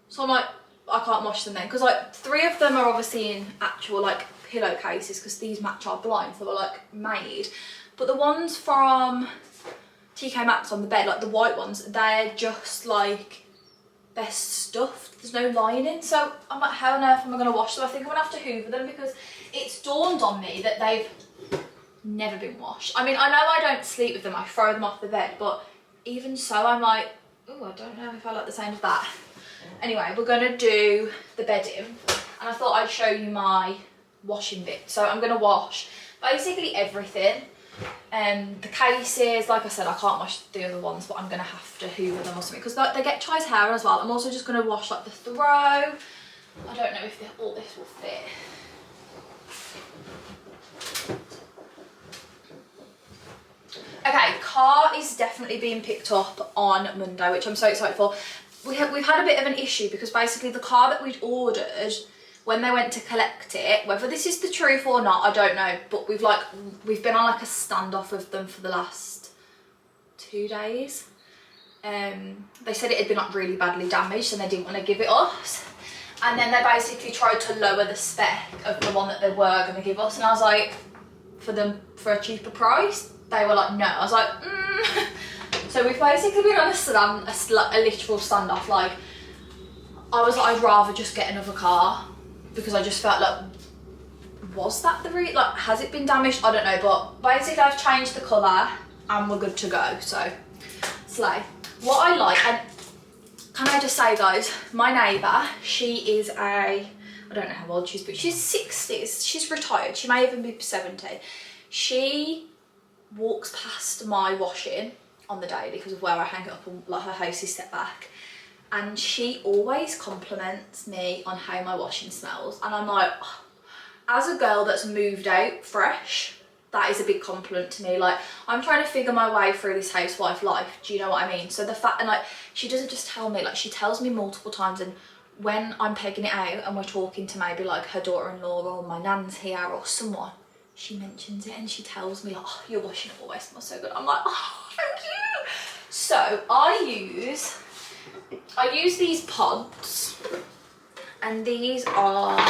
So I'm like, I can't wash them then, because like 3 of them are obviously in actual like pillowcases because these match our blinds that were like made, but the ones from tkmaxx on the bed, like the white ones, they're just like, they're stuffed, there's no lining. So I'm like, how on earth am I going to wash them? I think I'm going to have to hoover them because it's dawned on me that they've never been washed. I mean, I know I don't sleep with them, I throw them off the bed, but even so I'm like, oh, I don't know if I like the sound of that. Anyway, we're going to do the bedding, and I thought I'd show you my washing bit. So I'm going to wash basically everything. The cases, like I said, I can't wash the other ones, but I'm going to have to hoover them or something because they get Chai's hair as well. I'm also just going to wash like the throw. I don't know if all this will fit. Okay, car is definitely being picked up on Monday, which I'm so excited for. We've had a bit of an issue because basically the car that we'd ordered, when they went to collect it, whether this is the truth or not, I don't know, but we've been on like a standoff with them for the last 2 days. They said it had been like really badly damaged and they didn't want to give it us. And then they basically tried to lower the spec of the one that they were going to give us, and I was like, for a cheaper price? They were like, no. I was like, So we've basically been on a literal standoff. Like, I was like, I'd rather just get another car because I just felt like, was that the like, has it been damaged? I don't know, but basically I've changed the colour and we're good to go. So, slay. What I like, and can I just say, guys, my neighbour, she is I don't know how old she is, but she's 60s. She's retired. She may even be 70. She walks past my washing on the daily because of where I hang it up, and like her house is set back, and she always compliments me on how my washing smells, and I'm like, oh, as a girl that's moved out fresh, that is a big compliment to me. Like, I'm trying to figure my way through this housewife life, do you know what I mean? So the fact, and like, she doesn't just tell me, like, she tells me multiple times, and when I'm pegging it out and we're talking to maybe like her daughter-in-law or my nan's here or someone, she mentions it and she tells me, like, oh, your washing always smells so good. I'm like, oh, thank you. So I use these pods, and these are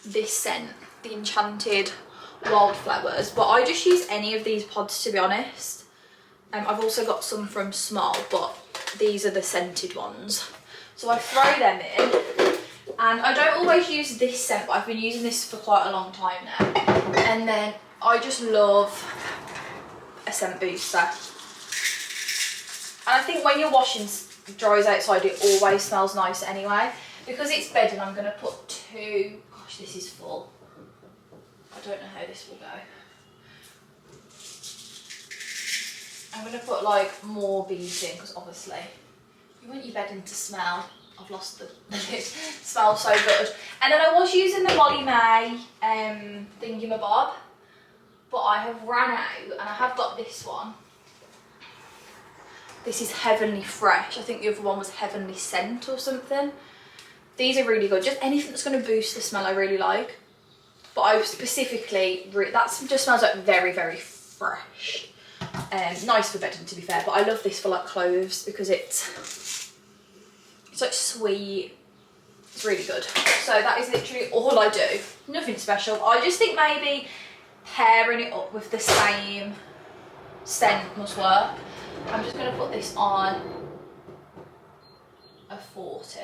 this scent, the Enchanted Wildflowers, but I just use any of these pods, to be honest. I've also got some from Small, but these are the scented ones. So I throw them in, and I don't always use this scent, but I've been using this for quite a long time now. And then I just love a scent booster. And I think when your washing dries outside, it always smells nice anyway. Because it's bedding, I'm going to put 2, gosh, this is full. I don't know how this will go. I'm going to put like more beads in, because obviously you want your bedding to smell. I've lost the it smells so good. And then I was using the Molly May thingamabob, but I have ran out, and I have got this one. This is Heavenly Fresh. I think the other one was Heavenly Scent or something. These are really good. Just anything that's going to boost the smell I really like. But I specifically, that just smells like very, very fresh. Nice for bedding, to be fair, but I love this for like clothes because it's like sweet. It's really good. So that is literally all I do. Nothing special. I just think maybe pairing it up with the same scent must work. I'm just going to put this on a 40.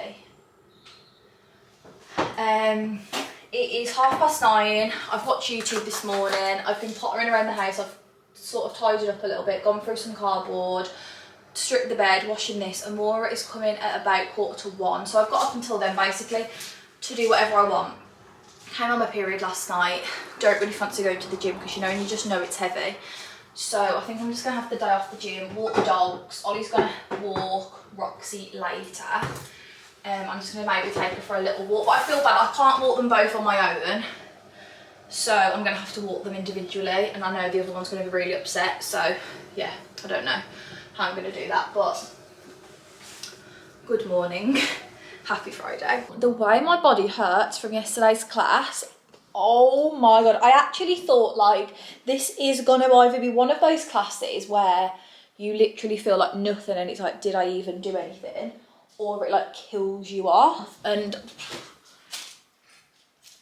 It is 9:30. I've watched YouTube this morning. I've been pottering around the house. I've sort of tidied up a little bit, gone through some cardboard, stripped the bed, washing this, and Maura is coming at about 1:45. So I've got up until then basically to do whatever I want. Came on my period last night. Don't really fancy going to the gym because, you know, and you just know it's heavy. So I think I'm just going to have the day off the gym, walk the dogs. Ollie's going to walk Roxy later. I'm just going to maybe take her for a little walk. But I feel bad, I can't walk them both on my own. So I'm going to have to walk them individually. And I know the other one's going to be really upset. So yeah, I don't know how I'm going to do that. But good morning. Happy Friday. The way my body hurts from yesterday's class, oh my god, I actually thought like this is gonna either be one of those classes where you literally feel like nothing and it's like, did I even do anything, or it like kills you off. And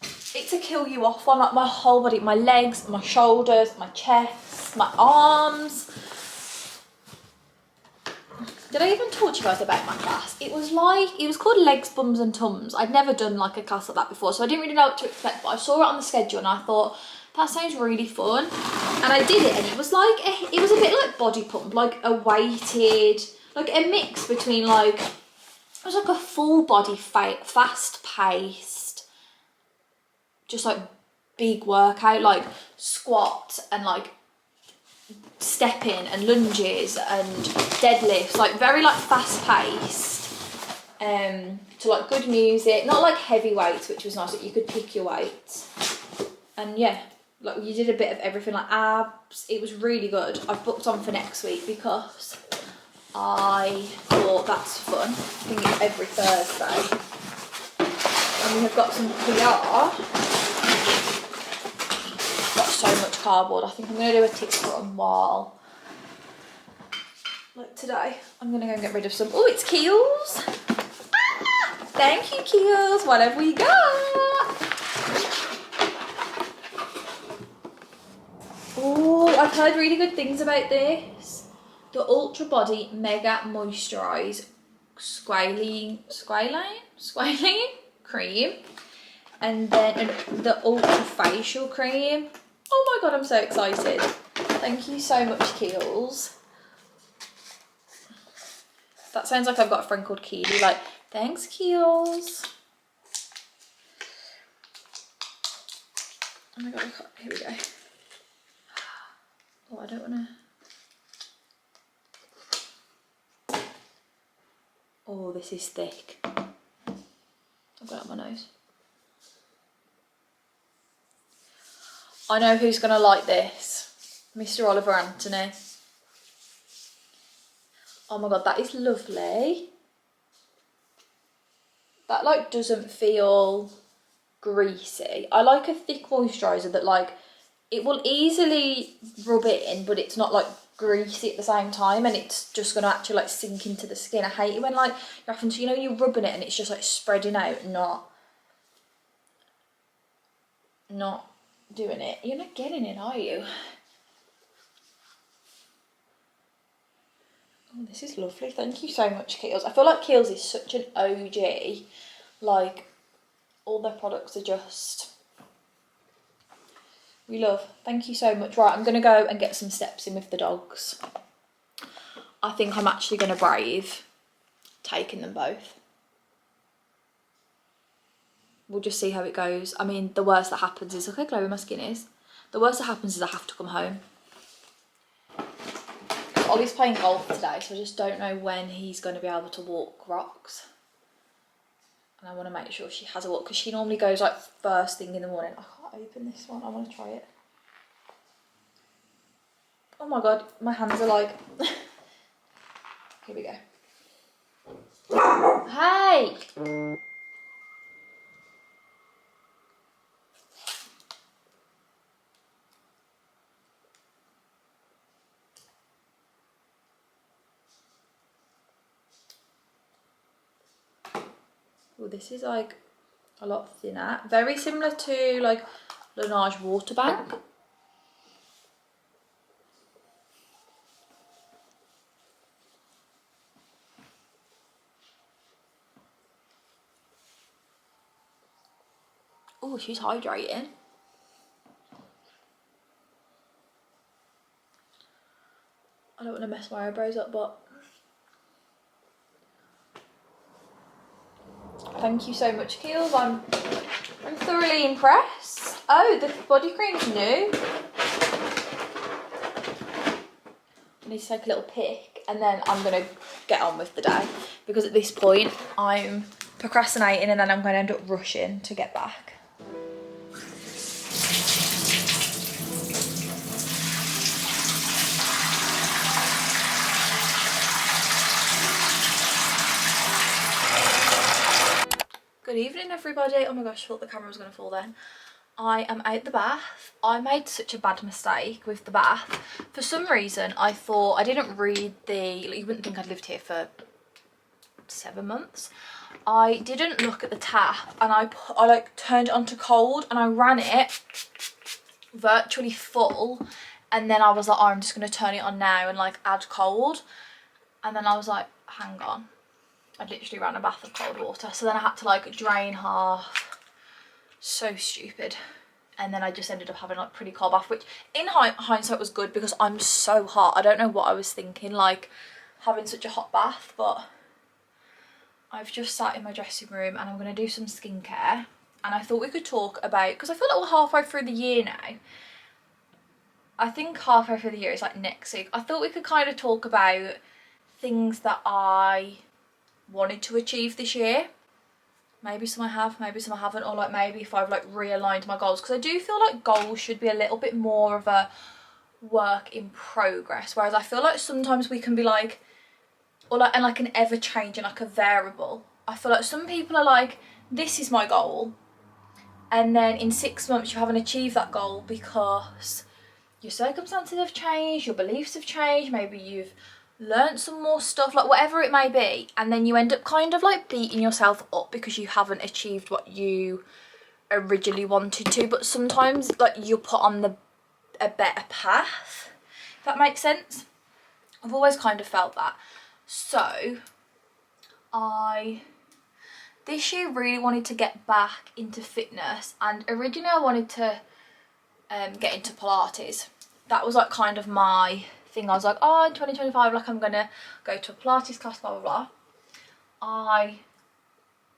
it's a kill you off one. Like my whole body, my legs, my shoulders, my chest, my arms. Did I even talk to you guys about my class? It was called Legs, Bums and Tums. I'd never done like a class like that before, so I didn't really know what to expect, but I saw it on the schedule and I thought, that sounds really fun. And I did it, and it was a bit like body pump, like a weighted, like a mix between like, it was like a full body fast paced, just like big workout, like squats and like stepping and lunges and deadlifts, like very like fast paced, to like good music, not like heavy weights, which was nice, that you could pick your weights. And yeah, like you did a bit of everything, like abs. It was really good. I've booked on for next week because I thought that's fun. I think it's every Thursday. And we have got some PR. Got so much cardboard. I think I'm going to do a tick run while, like today, I'm going to go and get rid of some. Oh, it's Keels. Ah, thank you, Keels. What have we got? Oh, I've heard really good things about this. The Ultra Body Mega Moisturize Squalene Cream. And then the Ultra Facial Cream. Oh my god, I'm so excited. Thank you so much, Keels. That sounds like I've got a friend called Keely. Like, thanks, Keels. Oh my god, here we go. Oh, I don't want to... Oh, this is thick. I've got it on my nose. I know who's going to like this. Mr. Oliver Anthony. Oh my god, that is lovely. That like doesn't feel greasy. I like a thick moisturiser that like, it will easily rub it in, but it's not like greasy at the same time, and it's just going to actually like sink into the skin. I hate it when like you're having to, you know, you're rubbing it and it's just like spreading out, not doing it. You're not getting it, are you? Oh, this is lovely. Thank you so much, Kiehl's. I feel like Kiehl's is such an OG. Like, all their products are just... we love. Thank you so much. Right, I'm going to go and get some steps in with the dogs. I think I'm actually going to brave taking them both. We'll just see how it goes. I mean, the worst that happens is... look how glowy my skin is. The worst that happens is I have to come home. Ollie's playing golf today, so I just don't know when he's going to be able to walk Rox. And I want to make sure she has a walk, because she normally goes like first thing in the morning. I can't open this one. I want to try it. Oh my god, my hands are like... Here we go. Hey! Well, this is like a lot thinner. Very similar to like Laneige Water Bank. Oh, she's hydrating. I don't want to mess my eyebrows up, but thank you so much, Keels. I'm thoroughly impressed. Oh, the body cream's new. I need to take a little pic and then I'm going to get on with the day, because at this point I'm procrastinating and then I'm going to end up rushing to get back. Good evening, everybody. Oh my gosh, I thought the camera was going to fall then. I am out the bath. I made such a bad mistake with the bath. For some reason, I thought I didn't read you wouldn't think I'd lived here for 7 months. I didn't look at the tap and I like turned it on to cold and I ran it virtually full, and then I was like, oh, I'm just going to turn it on now and like add cold, and then I was like, hang on. I literally ran a bath of cold water. So then I had to like drain half. So stupid. And then I just ended up having like pretty cold bath, which in hindsight was good because I'm so hot. I don't know what I was thinking, like having such a hot bath, but I've just sat in my dressing room and I'm going to do some skincare. And I thought we could talk about, because I feel like we're halfway through the year now. I think halfway through the year is like next week. I thought we could kind of talk about things that I wanted to achieve this year. Maybe some I have, maybe some I haven't, or like maybe if I've like realigned my goals, because I do feel like goals should be a little bit more of a work in progress, whereas I feel like sometimes we can be like, or like, and like an ever changing, like a variable. I feel like some people are like, this is my goal, and then in 6 months you haven't achieved that goal because your circumstances have changed, your beliefs have changed, maybe you've learned some more stuff, like whatever it may be, and then you end up kind of like beating yourself up because you haven't achieved what you originally wanted to. But sometimes like you're put on a better path, if that makes sense. I've always kind of felt that. So I this year really wanted to get back into fitness, and originally I wanted to get into Pilates. That was like kind of my thing. I was like, oh, in 2025, like I'm gonna go to a Pilates class, blah blah blah.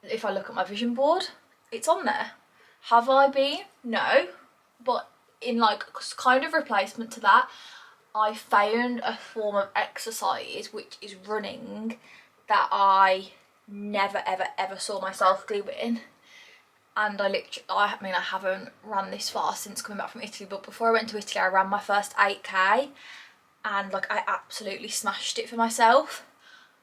If I look at my vision board, it's on there. Have I been? No, but in like kind of replacement to that, I found a form of exercise which is running that I never ever ever saw myself doing. And I mean I haven't run this far since coming back from Italy, but before I went to Italy I ran my first 8k and like I absolutely smashed it for myself.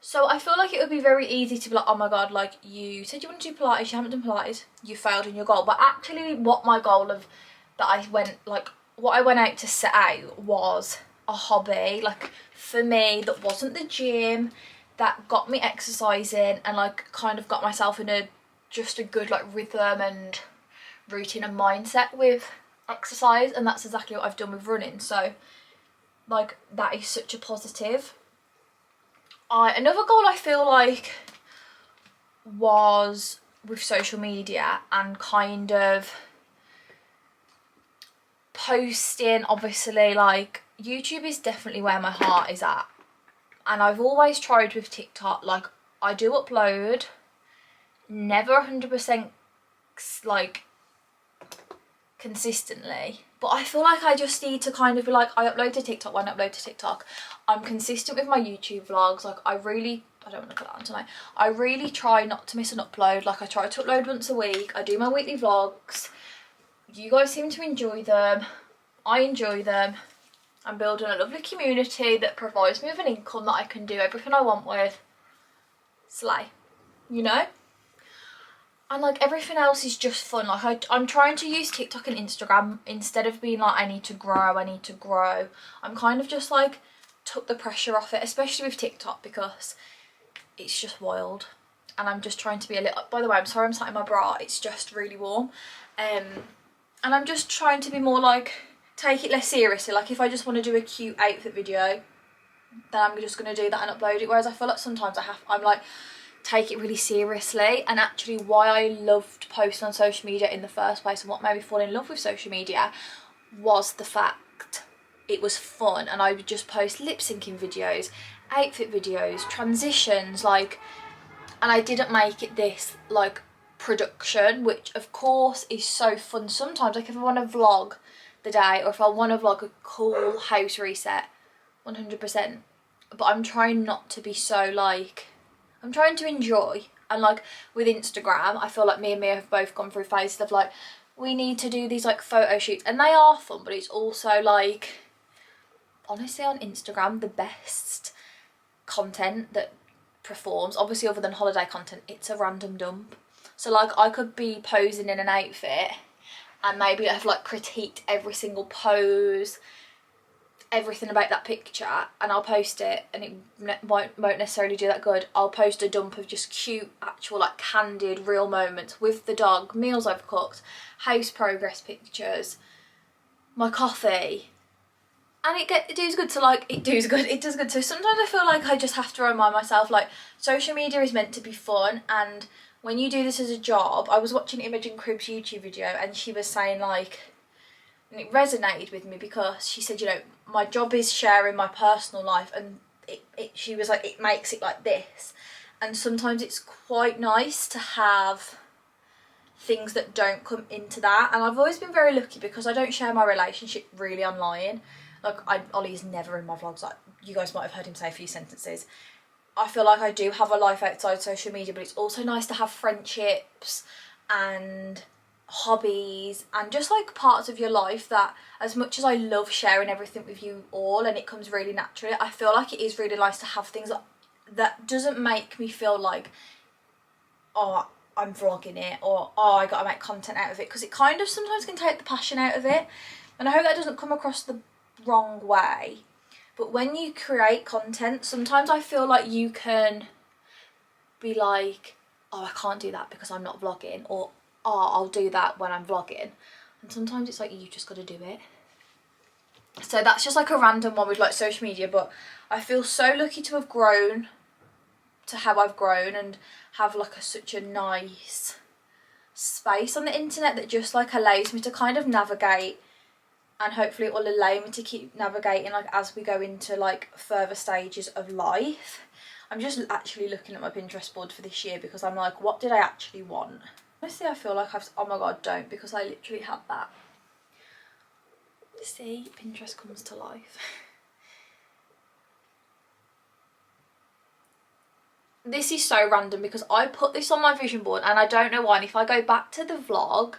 So I feel like it would be very easy to be like, oh my god, like you said you want to do Pilates, you haven't done Pilates, you failed in your goal. But actually what my goal of what I went out to set out was a hobby, like for me, that wasn't the gym, that got me exercising and like kind of got myself in just a good like rhythm and routine and mindset with exercise. And that's exactly what I've done with running. So like that is such a positive. Another goal I feel like was with social media and kind of posting. Obviously like YouTube is definitely where my heart is at, and I've always tried with TikTok. Like I do upload, never 100% like consistently, but I feel like I just need to kind of be like, I upload to TikTok when I upload to TikTok. I'm consistent with my YouTube vlogs. Like I don't want to put that on tonight. I really try not to miss an upload. Like I try to upload once a week. I do my weekly vlogs. You guys seem to enjoy them. I enjoy them. I'm building a lovely community that provides me with an income that I can do everything I want with. Slay, you know? And like everything else is just fun. Like I'm trying to use TikTok and Instagram instead of being like, I need to grow. I'm kind of just like took the pressure off it, especially with TikTok, because it's just wild. and I'm just trying to be a little, by the way, I'm sorry I'm sat in my bra, it's just really warm, and I'm just trying to be more like, take it less seriously. Like if I just want to do a cute outfit video, then I'm just going to do that and upload it, whereas I feel like sometimes I'm like, take it really seriously. And actually why I loved posting on social media in the first place, and what made me fall in love with social media, was the fact it was fun, and I would just post lip syncing videos, outfit videos, transitions, like, and I didn't make it this like production, which of course is so fun sometimes. Like if I want to vlog the day, or if I want to vlog a cool house reset, 100%, but I'm trying not to be so like, I'm trying to enjoy. And like with Instagram, I feel like me and Mia have both gone through phases of like, we need to do these like photo shoots, and they are fun, but it's also like, honestly on Instagram, the best content that performs, obviously other than holiday content, it's a random dump. So like I could be posing in an outfit and maybe I've like critiqued every single pose, everything about that picture, and I'll post it, and it won't necessarily do that good. I'll post a dump of just cute, actual like candid real moments with the dog, meals I've cooked, house progress pictures, my coffee, and it does good. So like it does good. So sometimes I feel like I just have to remind myself, like, social media is meant to be fun, and when you do this as a job, I was watching Imogen Cribb's YouTube video, and she was saying like, and it resonated with me because she said, you know, my job is sharing my personal life, and she was like, it makes it like this. And sometimes it's quite nice to have things that don't come into that. And I've always been very lucky because I don't share my relationship really online. Like Ollie's never in my vlogs. Like you guys might have heard him say a few sentences. I feel like I do have a life outside social media, but it's also nice to have friendships and hobbies and just like parts of your life that, as much as I love sharing everything with you all and it comes really naturally, I feel like it is really nice to have things that doesn't make me feel like, oh, I'm vlogging it, or oh, I gotta make content out of it, because it kind of sometimes can take the passion out of it. And I hope that doesn't come across the wrong way, but when you create content, sometimes I feel like you can be like, oh, I can't do that because I'm not vlogging, or oh, I'll do that when I'm vlogging. And sometimes it's like, you just got to do it. So that's just like a random one with like social media, but I feel so lucky to have grown to how I've grown and have like such a nice space on the internet that just like allows me to kind of navigate, and hopefully it will allow me to keep navigating like as we go into like further stages of life. I'm just actually looking at my Pinterest board for this year because I'm like, what did I actually want? Honestly, I feel like oh my god, don't, because I literally had that. See, Pinterest comes to life. This is so random because I put this on my vision board and I don't know why, and if I go back to the vlog,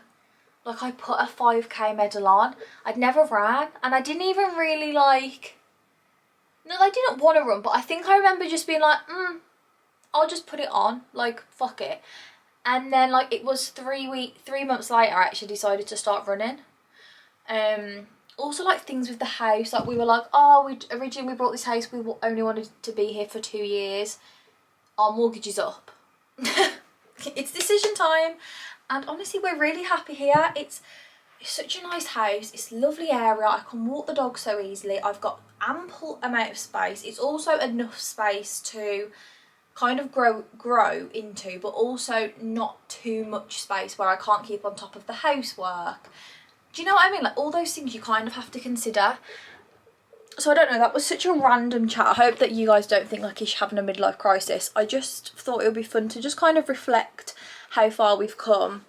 like I put a 5k medal on. I'd never ran, and I didn't even really like, no, I didn't want to run, but I think I remember just being like, I'll just put it on, like, fuck it. And then like it was 3 months later I actually decided to start running. Also like things with the house, like we were like, oh, we originally bought this house, we only wanted to be here for 2 years, our mortgage is up. It's decision time, and honestly we're really happy here. It's such a nice house, it's a lovely area, I can walk the dog so easily, I've got ample amount of space. It's also enough space to kind of grow into, but also not too much space where I can't keep on top of the housework. Do you know what I mean? Like all those things you kind of have to consider. So I don't know, that was such a random chat. I hope that you guys don't think like he's having a midlife crisis. I just thought it would be fun to just kind of reflect how far we've come,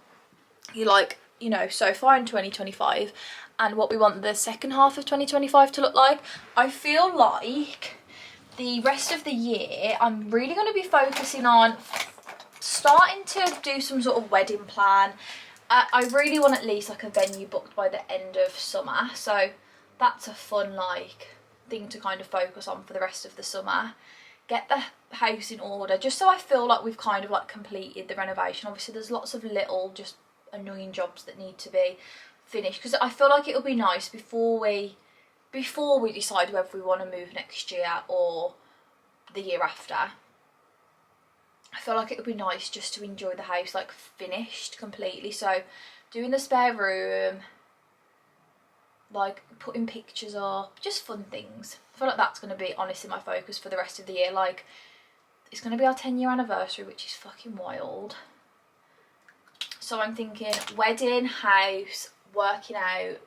you know, so far in 2025, and what we want the second half of 2025 to look like. I feel like the rest of the year I'm really going to be focusing on starting to do some sort of wedding plan. I really want at least like a venue booked by the end of summer, so that's a fun like thing to kind of focus on for the rest of the summer. Get the house in order, just so I feel like we've kind of like completed the renovation. Obviously there's lots of little just annoying jobs that need to be finished, because I feel like it'll be nice before we decide whether we want to move next year or the year after, I feel like it would be nice just to enjoy the house like finished completely. So doing the spare room, like putting pictures up, just fun things. I feel like that's going to be honestly my focus for the rest of the year. Like, it's going to be our 10-year anniversary, which is fucking wild. So I'm thinking wedding, house, working out.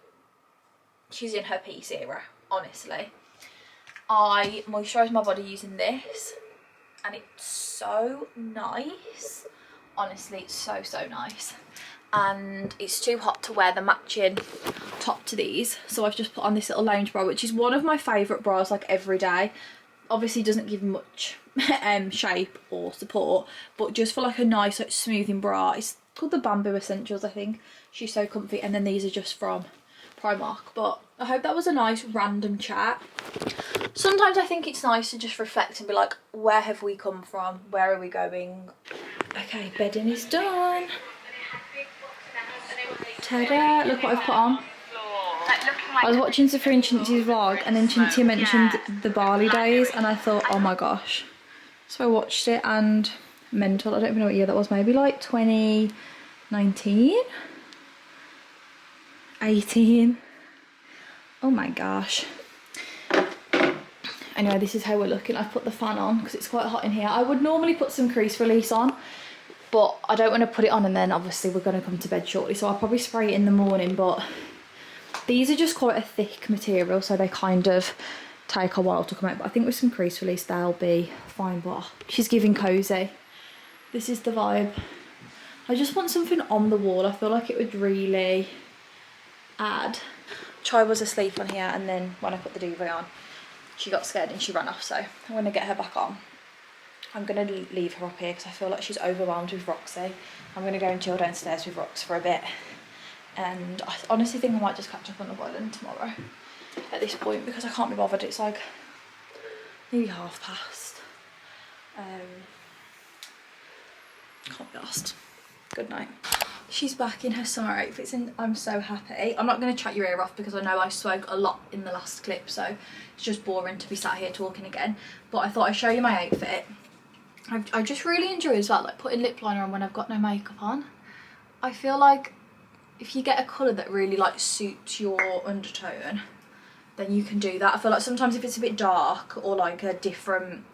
She's in her peace era, honestly. I moisturise my body using this, and it's so nice. Honestly, it's so, so nice. And it's too hot to wear the matching top to these, so I've just put on this little lounge bra, which is one of my favourite bras, like every day. Obviously doesn't give much shape or support, but just for like a nice like smoothing bra. It's called the Bamboo Essentials, I think. She's so comfy. And then these are just from Primark. But I hope that was a nice random chat. Sometimes I think it's nice to just reflect and be like, where have we come from, where are we going? Okay, bedding is done. Ta-da, look what I've put on. I was watching Sophie and Chintzie's vlog, and then Chintzia mentioned the Bali days, and I thought, oh my gosh. So I watched it, and mental, I don't even know what year that was, maybe like 2019? 18? Oh my gosh. Anyway, this is how we're looking. I've put the fan on because it's quite hot in here. I would normally put some crease release on, but I don't want to put it on and then obviously we're going to come to bed shortly, so I'll probably spray it in the morning. But these are just quite a thick material, so they kind of take a while to come out, but I think with some crease release they'll be fine. But she's giving cozy. This is the vibe. I just want something on the wall. I feel like it would really add. Chai was asleep on here, and then when I put the duvet on, she got scared and she ran off, so I'm going to get her back on. I'm going to leave her up here because I feel like she's overwhelmed with Roxy. I'm going to go and chill downstairs with Rox for a bit, and I honestly think I might just catch up on Love Island tomorrow at this point because I can't be bothered. It's like nearly past. Can't be asked. Good night. She's back in her summer outfits and I'm so happy. I'm not going to chat your ear off because I know I spoke a lot in the last clip, so it's just boring to be sat here talking again. But I thought I'd show you my outfit. I just really enjoy as well, like putting lip liner on when I've got no makeup on. I feel like if you get a colour that really like suits your undertone, then you can do that. I feel like sometimes if it's a bit dark or like a different,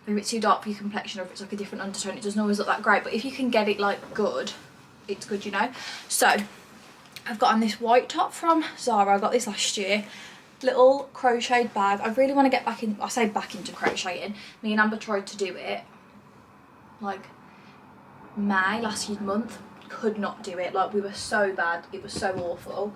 maybe it's too dark for your complexion, or if it's like a different undertone, it doesn't always look that great. But if you can get it like good, it's good, you know. So I've got on this white top from Zara. I got this last year. Little crocheted bag. I really want to get back in, I say back into crocheting. Me and Amber tried to do it like May last month. Could not do it. Like, we were so bad. It was so awful.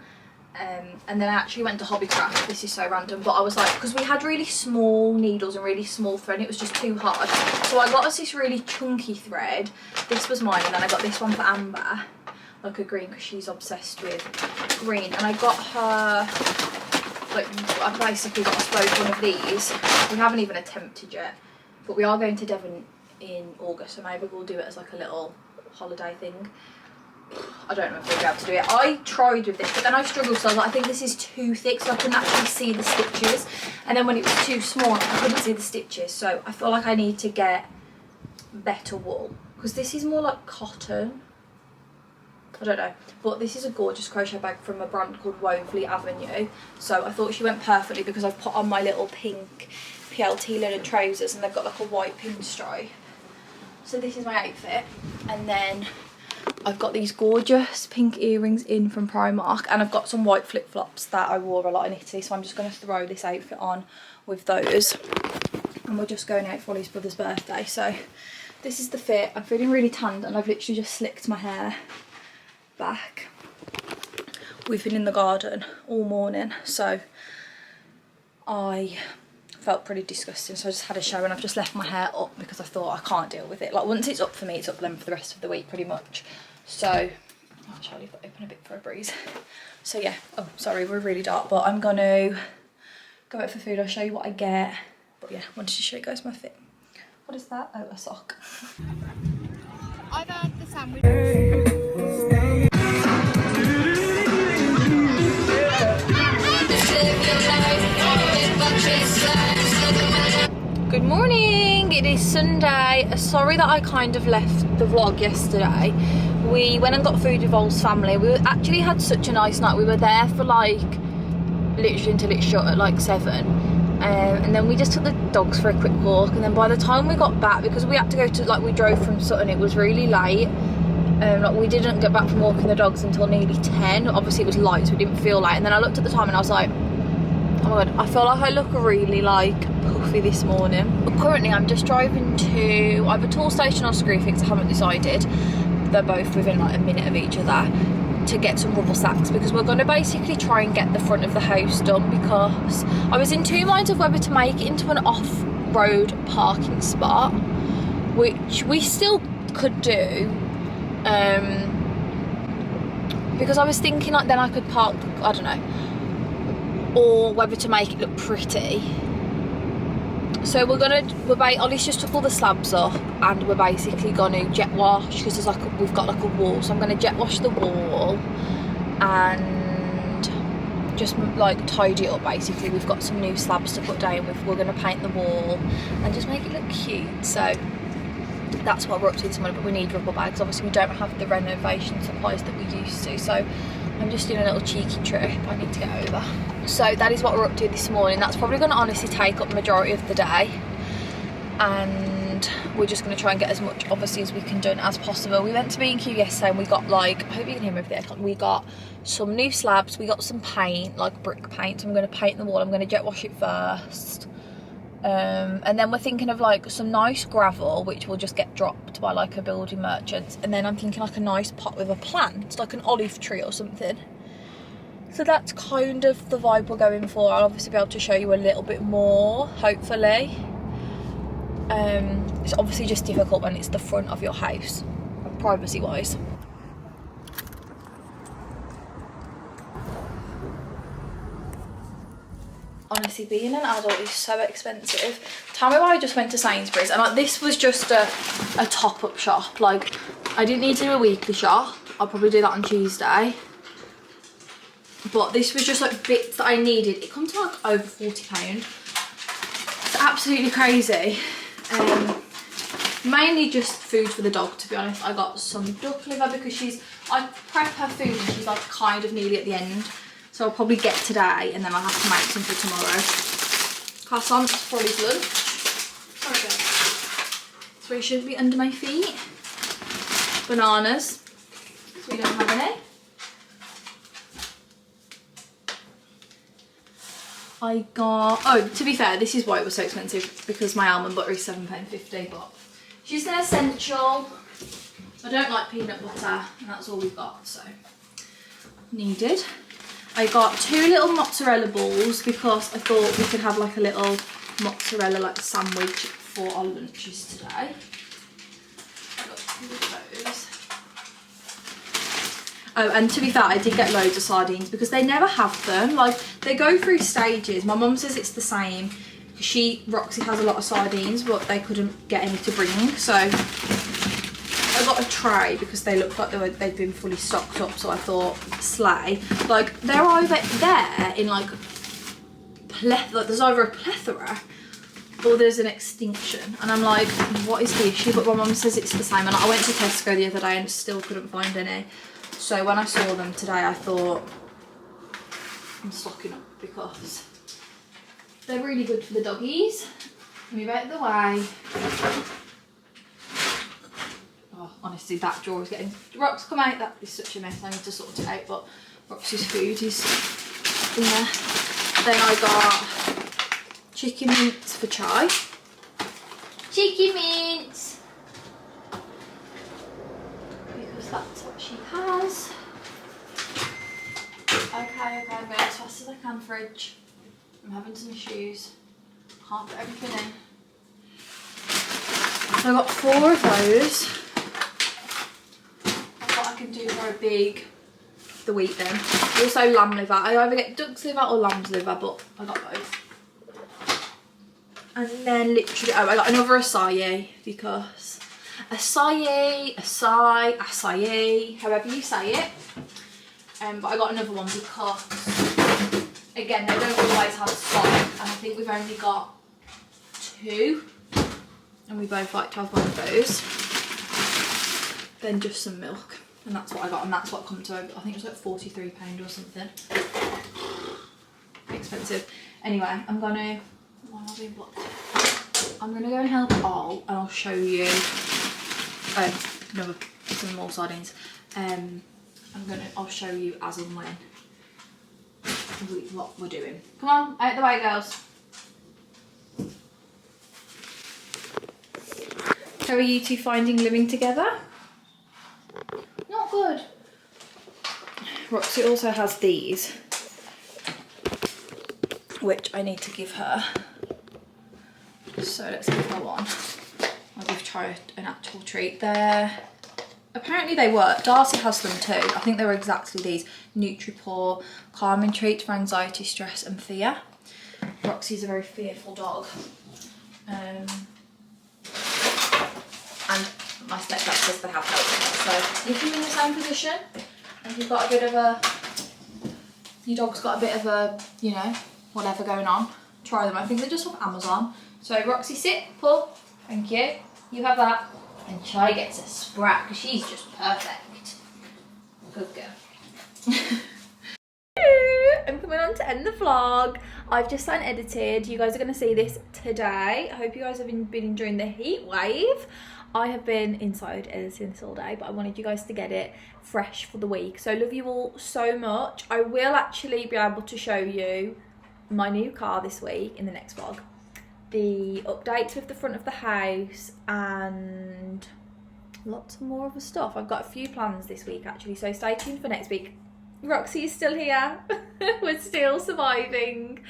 And then I actually went to Hobbycraft. This is so random, but I was like, because we had really small needles and really small thread and it was just too hard, so I got us this really chunky thread. This was mine, and then I got this one for Amber, like a green, because she's obsessed with green. And I got her, like, I basically got us both one of these. We haven't even attempted yet, but we are going to Devon in August, so maybe we'll do it as like a little holiday thing. I don't know if we'll be able to do it. I tried with this, but then I struggled, so I was like, I think this is too thick, so I couldn't actually see the stitches. And then when it was too small, I couldn't see the stitches. So I feel like I need to get better wool, because this is more like cotton. I don't know. But this is a gorgeous crochet bag from a brand called Wovenly Avenue. So I thought she went perfectly because I've put on my little pink PLT linen trousers, and they've got like a white pinstripe. So this is my outfit. And then I've got these gorgeous pink earrings in from Primark, and I've got some white flip-flops that I wore a lot in Italy, so I'm just going to throw this outfit on with those. And we're just going out for Ollie's brother's birthday, so this is the fit. I'm feeling really tanned, and I've literally just slicked my hair back. We've been in the garden all morning, so I felt pretty disgusting, so I just had a shower and I've just left my hair up because I thought I can't deal with it. Like, once it's up for me, it's up for them for the rest of the week pretty much. So oh, Charlie, open a bit for a breeze. So yeah, oh sorry, we're really dark, but I'm gonna go out for food. I'll show you what I get, but yeah, I wanted to show you guys my fit. What is that? Oh, a sock. I've had the sandwich. Good morning, it is Sunday. Sorry that I kind of left the vlog yesterday. We went and got food with Vol's family. We actually had such a nice night. We were there for like literally until it shut at like 7. And then we just took the dogs for a quick walk, and then by the time we got back, because we had to go to, like, we drove from Sutton, it was really late. Like, we didn't get back from walking the dogs until nearly 10. Obviously it was light, so we didn't feel late. And then I looked at the time and I was like, oh my god, I feel like I look really like puffy this morning. But currently I'm just driving to either Tool Station or Screwfix, I haven't decided. They're both within like a minute of each other, to get some rubble sacks, because we're going to basically try and get the front of the house done, because I was in two minds of whether to make it into an off-road parking spot, which we still could do, because I was thinking like then I could park, I don't know, or whether to make it look pretty. So Ollie's just took all the slabs off, and we're basically gonna jet wash, because there's like we've got like a wall, so I'm gonna jet wash the wall and just like tidy it up. Basically, we've got some new slabs to put down with. We're gonna paint the wall and just make it look cute. So that's what we're up to this morning. But we need rubber bags. Obviously, we don't have the renovation supplies that we used to. So I'm just doing a little cheeky trip I need to get over. So that is what we're up to this morning. That's probably going to honestly take up the majority of the day, and we're just going to try and get as much obviously as we can done as possible. We went to B&Q yesterday and we got like, I hope you can hear me over the aircon, we got some new slabs, we got some paint, like brick paint, so I'm going to paint the wall. I'm going to jet wash it first, and then we're thinking of like some nice gravel which will just get dropped by like a building merchant, and then I'm thinking like a nice pot with a plant, like an olive tree or something. So that's kind of the vibe we're going for. I'll obviously be able to show you a little bit more, hopefully. It's obviously just difficult when it's the front of your house, privacy wise. Honestly, being an adult is so expensive. Tell me why I just went to Sainsbury's, and like, this was just a top-up shop. Like, I didn't need to do a weekly shop. I'll probably do that on Tuesday. But this was just like bits that I needed. It comes to like over £40. It's absolutely crazy. Mainly just food for the dog, to be honest. I got some duck liver because I prep her food and she's like kind of nearly at the end. So I'll probably get today and then I'll have to make some for tomorrow. Croissants for his lunch. Sorry guys. So he shouldn't be under my feet. Bananas. So we don't have any. I got, oh, to be fair, this is why it was so expensive, because my almond butter is £7.50, but she's an essential. I don't like peanut butter, and that's all we've got, so needed. I got 2 little mozzarella balls because I thought we could have like a little mozzarella like sandwich for our lunches today. I got 2 of those. Oh, and to be fair, I did get loads of sardines because they never have them. Like, they go through stages. My mum says it's the same. Roxy has a lot of sardines, but they couldn't get any to bring. So I got a tray because they looked like they'd been fully stocked up. So I thought, slay. Like, they're over there in like there's either a plethora or there's an extinction. And I'm like, what is the issue? But my mum says it's the same. And I went to Tesco the other day and still couldn't find any. So when I saw them today, I thought, I'm stocking up because they're really good for the doggies. Move out of the way. Oh, honestly, that drawer is getting... Rox, come out. That is such a mess. I need to sort it out, but Roxy's food is in there. Then I got chicken mince for chai. Chicken mince! Because that's what she has. Okay, I'm going as fast as I can, fridge. I'm having some issues. Can't put everything in. So I got 4 of those. That's what I can do for the week then. Also lamb liver. I either get duck's liver or lamb's liver, but I got both. And then literally, I got another acai because acai, however you say it. But I got another one because, again, they don't always have stock, and I think we've only got 2. and we both like to have one of those, then just some milk. And that's what I got, and that's what comes to over, I think it was like £43 or something. Expensive. Anyway, I'm gonna go and help Al, and I'll show you some more sardines. I'll show you as and when what we're doing. Come on, out the way, girls. How are you two finding living together? Not good. Roxy also has these, which I need to give her. So let's give her one. I'll give Try an actual treat. Apparently they work. Darcy has them too. I think they're exactly these. Nutripore calming treats for anxiety, stress and fear. Roxy's a very fearful dog. And my stepdad says they have helped her. So if you're in the same position and you've got a bit of your dog's got a bit of a, you know, whatever going on, try them. I think they're just off Amazon. So Roxy, sit, pull. Thank you. You have that. And Chai gets a sprat because she's just perfect. Good girl. I'm coming on to end the vlog. I've just done edited. You guys are going to see this today. I hope you guys have been enjoying the heat wave. I have been inside editing this all day, but I wanted you guys to get it fresh for the week. So I love you all so much. I will actually be able to show you my new car this week in the next vlog. The updates with the front of the house and lots more other stuff. I've got a few plans this week actually, so stay tuned for next week. Roxy is still here. We're still surviving.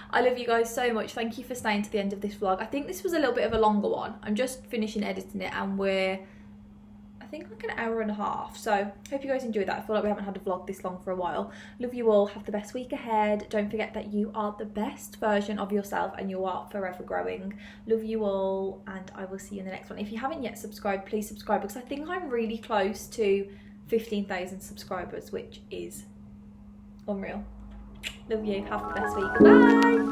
I love you guys so much. Thank you for staying to the end of this vlog. I think this was a little bit of a longer one. I'm just finishing editing it and we're, I think, like an hour and a half. So hope you guys enjoyed that. I feel like we haven't had a vlog this long for a while. Love you all. Have the best week ahead. Don't forget that you are the best version of yourself and you are forever growing. Love you all, and I will see you in the next one. If you haven't yet subscribed, please subscribe, because I think I'm really close to 15,000 subscribers, which is unreal. Love you. Have the best week. Bye.